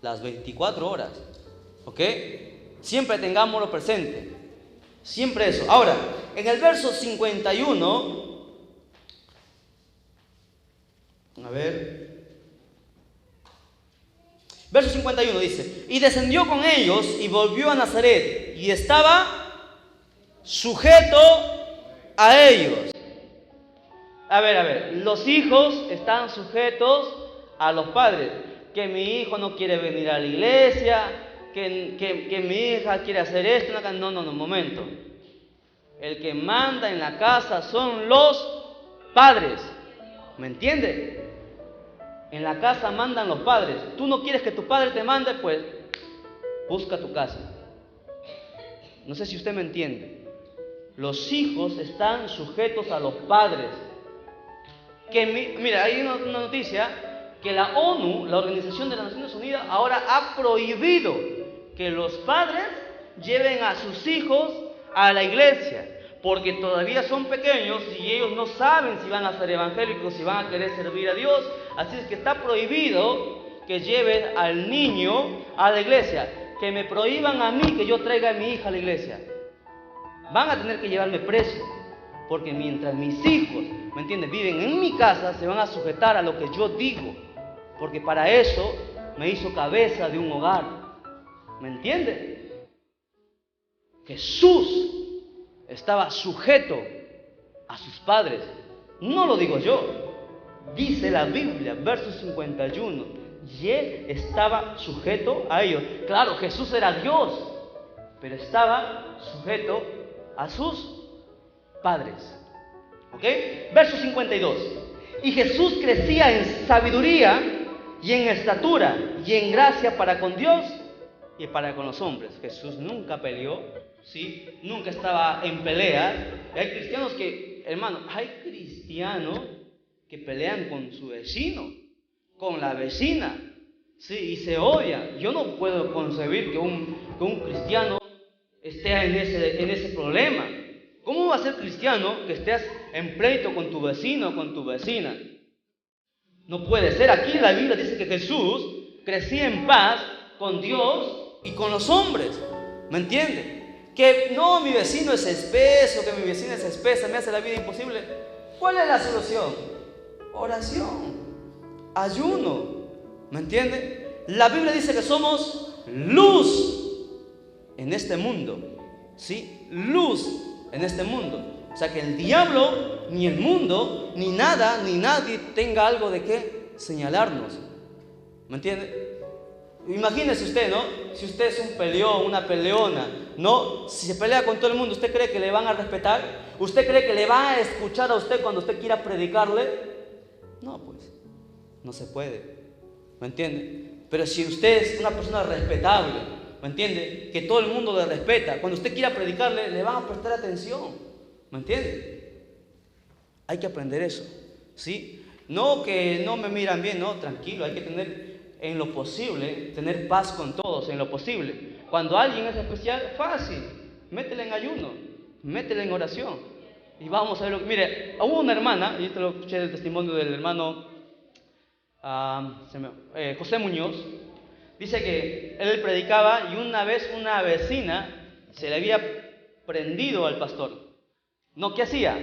las 24 horas. ¿Ok? Siempre tengámoslo presente. Siempre eso. Ahora, en el verso 51, verso 51 dice: y descendió con ellos y volvió a Nazaret y estaba sujeto a ellos. A ver, los hijos están sujetos a los padres. Que mi hijo no quiere venir a la iglesia, que mi hija quiere hacer esto. No, momento. El que manda en la casa son los padres. ¿Me entiende? En la casa mandan los padres. Tú no quieres que tu padre te mande, pues busca tu casa. No sé si usted me entiende. Los hijos están sujetos a los padres. Mira, hay una noticia que la ONU, la Organización de las Naciones Unidas, ahora ha prohibido que los padres lleven a sus hijos a la iglesia, porque todavía son pequeños y ellos no saben si van a ser evangélicos, si van a querer servir a Dios. Así es que está prohibido que lleven al niño a la iglesia. Que me prohíban a mí que yo traiga a mi hija a la iglesia, van a tener que llevarme preso, porque mientras mis hijos, ¿me entiendes?, viven en mi casa, se van a sujetar a lo que yo digo, porque para eso me hizo cabeza de un hogar. ¿Me entiende? Jesús estaba sujeto a sus padres. No lo digo yo, dice la Biblia, verso 51, y él estaba sujeto a ellos. Claro, Jesús era Dios, pero estaba sujeto a sus padres. ¿Ok? Verso 52. Y Jesús crecía en sabiduría y en estatura y en gracia para con Dios y para con los hombres. Jesús nunca peleó, ¿sí? Nunca estaba en pelea. Hay cristianos que pelean con su vecino, con la vecina, ¿sí? Y se odian. Yo no puedo concebir que un cristiano esté en ese problema. ¿Cómo va a ser cristiano que estés en pleito con tu vecino o con tu vecina. No puede ser. Aquí la Biblia dice que Jesús crecía en paz con Dios y con los hombres. ¿Me entiende? Que no, mi vecino es espeso, que mi vecina es espesa, me hace la vida imposible. ¿Cuál es la solución? Oración, ayuno. ¿Me entiende? La Biblia dice que somos luz en este mundo. ¿Sí? Luz en este mundo. O sea que el diablo, ni el mundo, ni nada, ni nadie tenga algo de qué señalarnos. ¿Me entiende? Imagínese usted, ¿no? Si usted es un peleón, una peleona, ¿no? Si se pelea con todo el mundo, ¿usted cree que le van a respetar? ¿Usted cree que le van a escuchar a usted cuando usted quiera predicarle? No, pues, no se puede. ¿Me entiende? Pero si usted es una persona respetable, ¿me entiende? Que todo el mundo le respeta, cuando usted quiera predicarle, le van a prestar atención. ¿Me entiende? Hay que aprender eso, ¿sí? No que no me miran bien, no, tranquilo, hay que tener en lo posible, tener paz con todos, en lo posible. Cuando alguien es especial, fácil, métele en ayuno, métele en oración. Y vamos a ver, mire, hubo una hermana, y esto lo escuché del testimonio del hermano José Muñoz, dice que él predicaba y una vez una vecina se le había prendido al pastor. No, ¿qué hacía?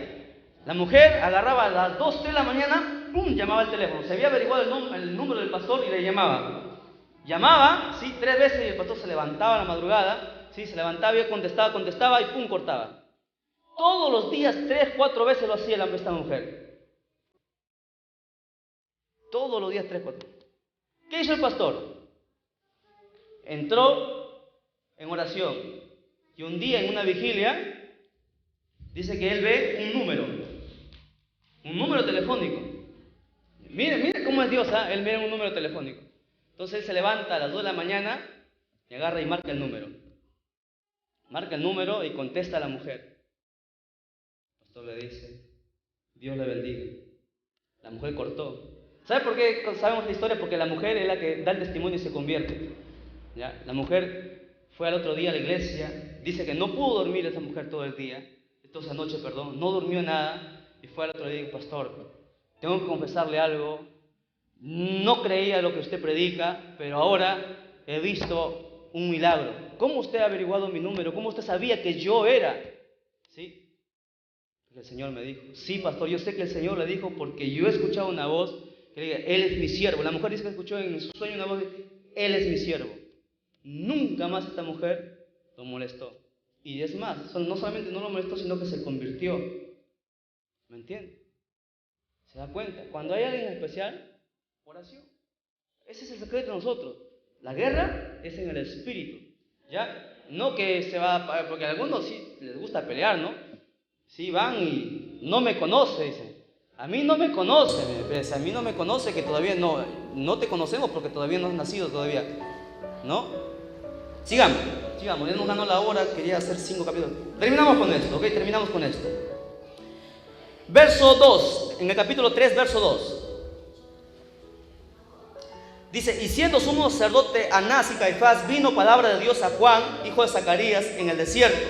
La mujer agarraba a las 2, 3 de la mañana, ¡pum!, llamaba al teléfono. Se había averiguado el número del pastor y le llamaba. Llamaba, sí, 3 veces y el pastor se levantaba a la madrugada, sí, se levantaba y contestaba y ¡pum!, cortaba. Todos los días, 3, 4 veces lo hacía esta mujer. Todos los días, 3, 4. ¿Qué hizo el pastor? Entró en oración y un día en una vigilia dice que él ve un número telefónico. Mire cómo es Dios, ¿eh? Él mira un número telefónico. Entonces él se levanta a las 2 de la mañana y agarra y marca el número. Marca el número y contesta a la mujer. El pastor le dice, Dios le bendiga. La mujer cortó. ¿Sabe por qué sabemos la historia? Porque la mujer es la que da el testimonio y se convierte. ¿Ya? La mujer fue al otro día a la iglesia. Dice que no pudo dormir esa mujer todo el día. Esa noche, no durmió nada y fue al otro día y dijo, pastor, tengo que confesarle algo, no creía lo que usted predica, pero ahora he visto un milagro. ¿Cómo usted ha averiguado mi número? ¿Cómo usted sabía que yo era? ¿Sí? Porque el Señor me dijo, sí, pastor, yo sé que el Señor le dijo porque yo he escuchado una voz que le diga, Él es mi siervo. La mujer dice que escuchó en su sueño una voz de, Él es mi siervo. Nunca más esta mujer lo molestó. Y es más, no solamente no lo molestó, sino que se convirtió. ¿Me entiende? ¿Se da cuenta? Cuando hay alguien especial, oración. Ese es el secreto de nosotros. La guerra es en el espíritu. ¿Ya? No que se va, porque a algunos sí les gusta pelear, ¿no? Sí, van y no me conoce, dicen. A mí no me conoce, a mí no me conoce, que todavía no te conocemos porque todavía no has nacido todavía. ¿No? Sigamos, ya nos ganó la hora, quería hacer 5 capítulos. Terminamos con esto, ¿ok? Terminamos con esto. Verso 2, en el capítulo 3, verso 2. Dice, y siendo sumo sacerdote Anás y Caifás, vino palabra de Dios a Juan, hijo de Zacarías, en el desierto.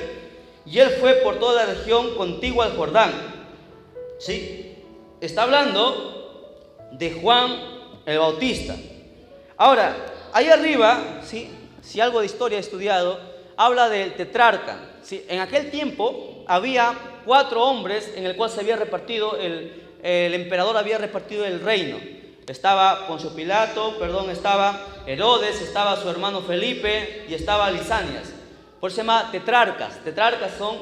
Y él fue por toda la región contigua al Jordán. ¿Sí? Está hablando de Juan el Bautista. Ahora, ahí arriba, ¿sí?, si algo de historia he estudiado, habla del tetrarca. ¿Sí? En aquel tiempo había 4 hombres en el cual se había repartido, el emperador había repartido el reino. Estaba Poncio Pilato, estaba Herodes, estaba su hermano Felipe y estaba Lisanias. Por eso se llama tetrarcas. Tetrarcas son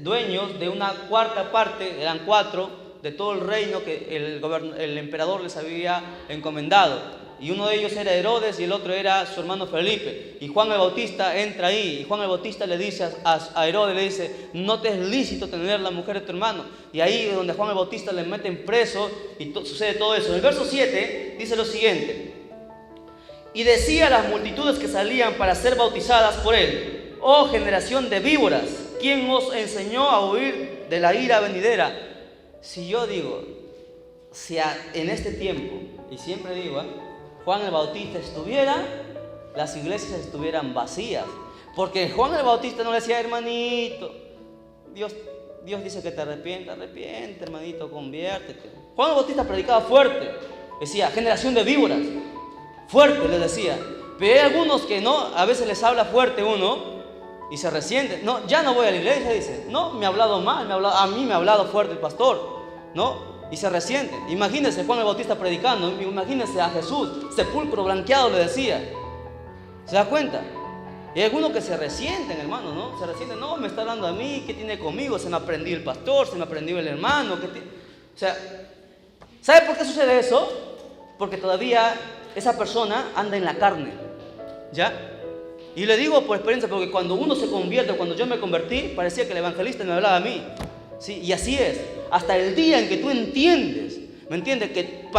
dueños de una cuarta parte, eran 4, de todo el reino que el emperador les había encomendado. Y uno de ellos era Herodes y el otro era su hermano Felipe. Y Juan el Bautista entra ahí. Y Juan el Bautista le dice a Herodes, le dice, no te es lícito tener la mujer de tu hermano. Y ahí es donde Juan el Bautista le meten preso y sucede todo eso. En el verso 7 dice lo siguiente. Y decía a las multitudes que salían para ser bautizadas por él, oh generación de víboras, ¿quién os enseñó a huir de la ira venidera? Si yo digo, si en este tiempo, y siempre digo, Juan el Bautista estuviera, las iglesias estuvieran vacías. Porque Juan el Bautista no le decía, hermanito, Dios Dios dice que te arrepientes, arrepiente, hermanito, conviértete. Juan el Bautista predicaba fuerte, decía, generación de víboras, fuerte les decía. Pero hay algunos que no, a veces les habla fuerte uno y se resienten. No, ya no voy a la iglesia, dice. No, me ha hablado mal, a mí me ha hablado fuerte el pastor, ¿no? Y se resienten. Imagínense Juan el Bautista predicando, imagínense a Jesús, sepulcro blanqueado le decía. ¿Se da cuenta? Y hay algunos que se resienten, hermano, ¿no? Se resienten, no, me está hablando a mí, ¿qué tiene conmigo? Se me aprendió el pastor, se me aprendió el hermano. O sea, ¿sabe por qué sucede eso? Porque todavía esa persona anda en la carne, ¿ya? Y le digo por experiencia, porque cuando uno se convierte, cuando yo me convertí, parecía que el evangelista me hablaba a mí, ¿sí? Y así es, hasta el día en que tú entiendes, ¿me entiendes? Que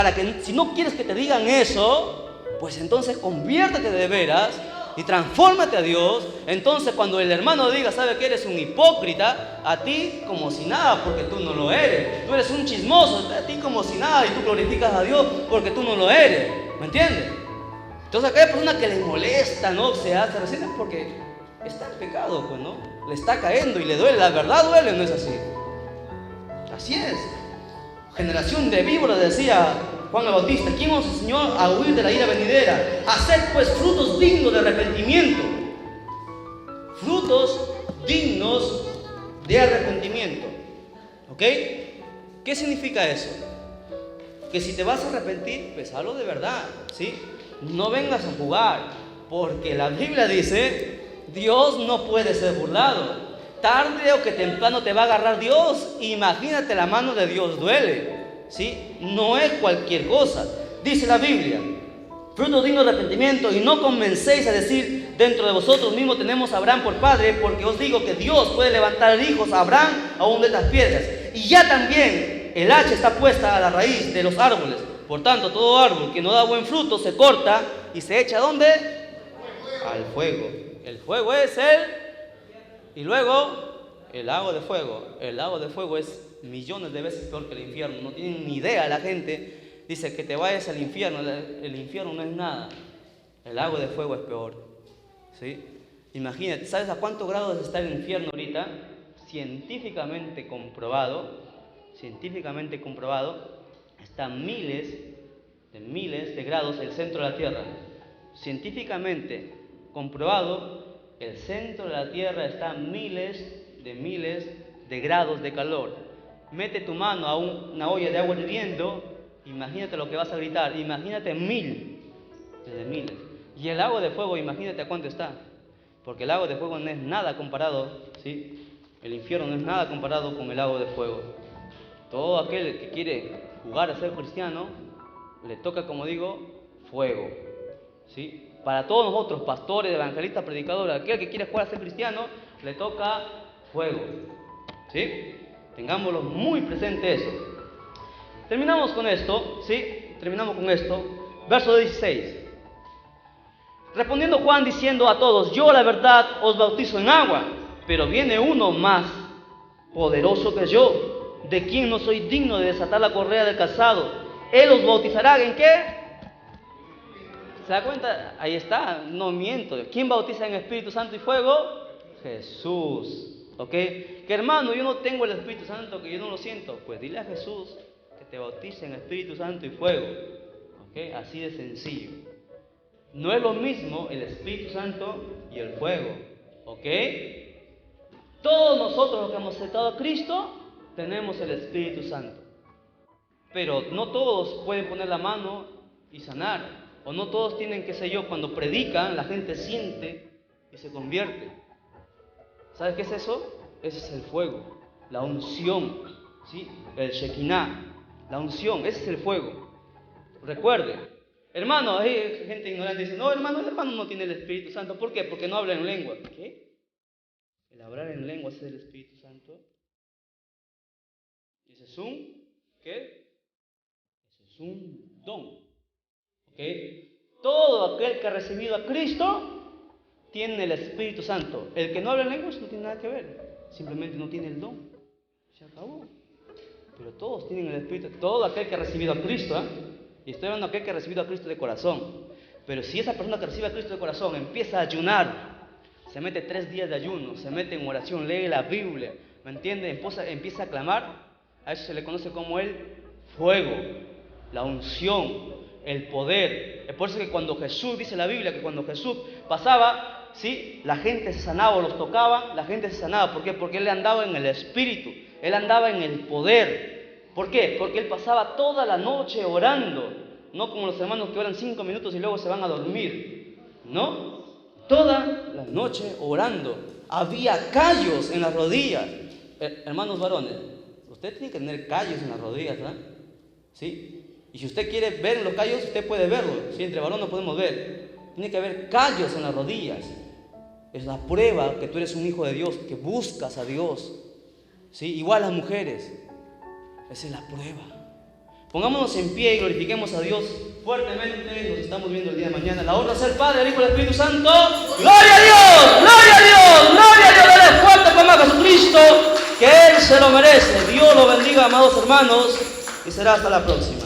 si no quieres que te digan eso, pues entonces conviértete de veras y transfórmate a Dios. Entonces cuando el hermano diga, sabe que eres un hipócrita, a ti como si nada, porque tú no lo eres. Tú eres un chismoso, a ti como si nada, y tú glorificas a Dios porque tú no lo eres. ¿Me entiendes? Entonces acá hay personas que les molesta, ¿no? Se resienten porque está en pecado, pues, ¿no? Le está cayendo y le duele. La verdad duele, ¿no es así? Así es. Generación de víboras, decía Juan el Bautista. ¿Quién nos enseñó a huir de la ira venidera? Haced pues frutos dignos de arrepentimiento. Frutos dignos de arrepentimiento. ¿Ok? ¿Qué significa eso? Que si te vas a arrepentir, pues hazlo de verdad, ¿sí? No vengas a jugar, porque la Biblia dice, Dios no puede ser burlado. Tarde o que temprano te va a agarrar Dios. Imagínate, la mano de Dios duele, ¿sí? No es cualquier cosa. Dice la Biblia, fruto digno de arrepentimiento, y no comencéis a decir dentro de vosotros mismos, tenemos a Abraham por padre, porque os digo que Dios puede levantar hijos a Abraham aún de estas piedras. Y ya también el hacha está puesta a la raíz de los árboles. Por tanto, todo árbol que no da buen fruto se corta y se echa ¿a dónde? Al fuego. El fuego es y luego el lago de fuego. El lago de fuego es millones de veces peor que el infierno. No tienen ni idea la gente. Dice que te vayas al infierno. El infierno no es nada. El lago de fuego es peor, ¿sí? Imagínate, ¿sabes a cuántos grados está el infierno ahorita? Científicamente comprobado, está a miles de grados el centro de la Tierra. Científicamente comprobado, el centro de la Tierra está a miles de grados de calor. Mete tu mano a una olla de agua hirviendo, imagínate lo que vas a gritar. Imagínate desde miles. Y el lago de fuego, imagínate a cuánto está. Porque el lago de fuego no es nada comparado, ¿sí? El infierno no es nada comparado con el lago de fuego. Todo aquel que quiere jugar a ser cristiano, le toca, como digo, fuego, ¿sí? Para todos nosotros, pastores, evangelistas, predicadores, aquel que quiere jugar a ser cristiano, le toca fuego, ¿sí? Tengámoslo muy presente eso. Terminamos con esto, ¿sí? Verso 16. Respondiendo Juan diciendo a todos, yo la verdad os bautizo en agua, pero viene uno más poderoso que yo, de quien no soy digno de desatar la correa del calzado. Él os bautizará ¿en qué? ¿Se da cuenta? Ahí está, no miento. ¿Quién bautiza en Espíritu Santo y fuego? Jesús. ¿Ok? Que hermano, yo no tengo el Espíritu Santo, que yo no lo siento. Pues dile a Jesús que te bautice en Espíritu Santo y fuego. ¿Ok? Así de sencillo. No es lo mismo el Espíritu Santo y el fuego. ¿Ok? Todos nosotros los que hemos aceptado a Cristo tenemos el Espíritu Santo. Pero no todos pueden poner la mano y sanar. O no todos tienen, qué sé yo, cuando predican, la gente siente y se convierte. ¿Sabes qué es eso? Ese es el fuego, la unción, ¿sí? El Shekinah, la unción, ese es el fuego. Recuerde, hermano, hay gente ignorante que dice, no, hermano, el hermano no tiene el Espíritu Santo. ¿Por qué? Porque no habla en lengua. ¿Qué? El hablar en lengua es el Espíritu Santo. Ese es ¿qué? Ese es un don. ¿Ok? Todo aquel que ha recibido a Cristo tiene el Espíritu Santo. El que no habla en lenguas no tiene nada que ver. Simplemente no tiene el don. Se acabó. Pero todos tienen el Espíritu. Todo aquel que ha recibido a Cristo, y estoy hablando de aquel que ha recibido a Cristo de corazón. Pero si esa persona que recibe a Cristo de corazón empieza a ayunar, se mete 3 días de ayuno, se mete en oración, lee la Biblia, ¿me entiende? Empieza a clamar. A eso se le conoce como el fuego, la unción, el poder. Es por eso que cuando Jesús, dice la Biblia, que cuando Jesús pasaba, ¿sí?, la gente se sanaba o los tocaba, la gente se sanaba. ¿Por qué? Porque Él andaba en el Espíritu, Él andaba en el poder. ¿Por qué? Porque Él pasaba toda la noche orando, no como los hermanos que oran 5 minutos y luego se van a dormir, ¿no? Toda la noche orando. Había callos en las rodillas. Hermanos varones, usted tiene que tener callos en las rodillas, ¿verdad? ¿Sí? Y si usted quiere ver los callos, usted puede verlos. ¿Sí? Entre varones no podemos ver. Tiene que haber callos en las rodillas. Es la prueba que tú eres un hijo de Dios, que buscas a Dios. ¿Sí? Igual las mujeres. Esa es la prueba. Pongámonos en pie y glorifiquemos a Dios fuertemente. Nos estamos viendo el día de mañana. La honra sea el Padre, el Hijo y el Espíritu Santo. ¡Gloria a Dios! ¡Gloria a Dios! ¡Gloria a Dios! Dale fuerte palma a Jesucristo, que Él se lo merece. Dios lo bendiga, amados hermanos, y será hasta la próxima.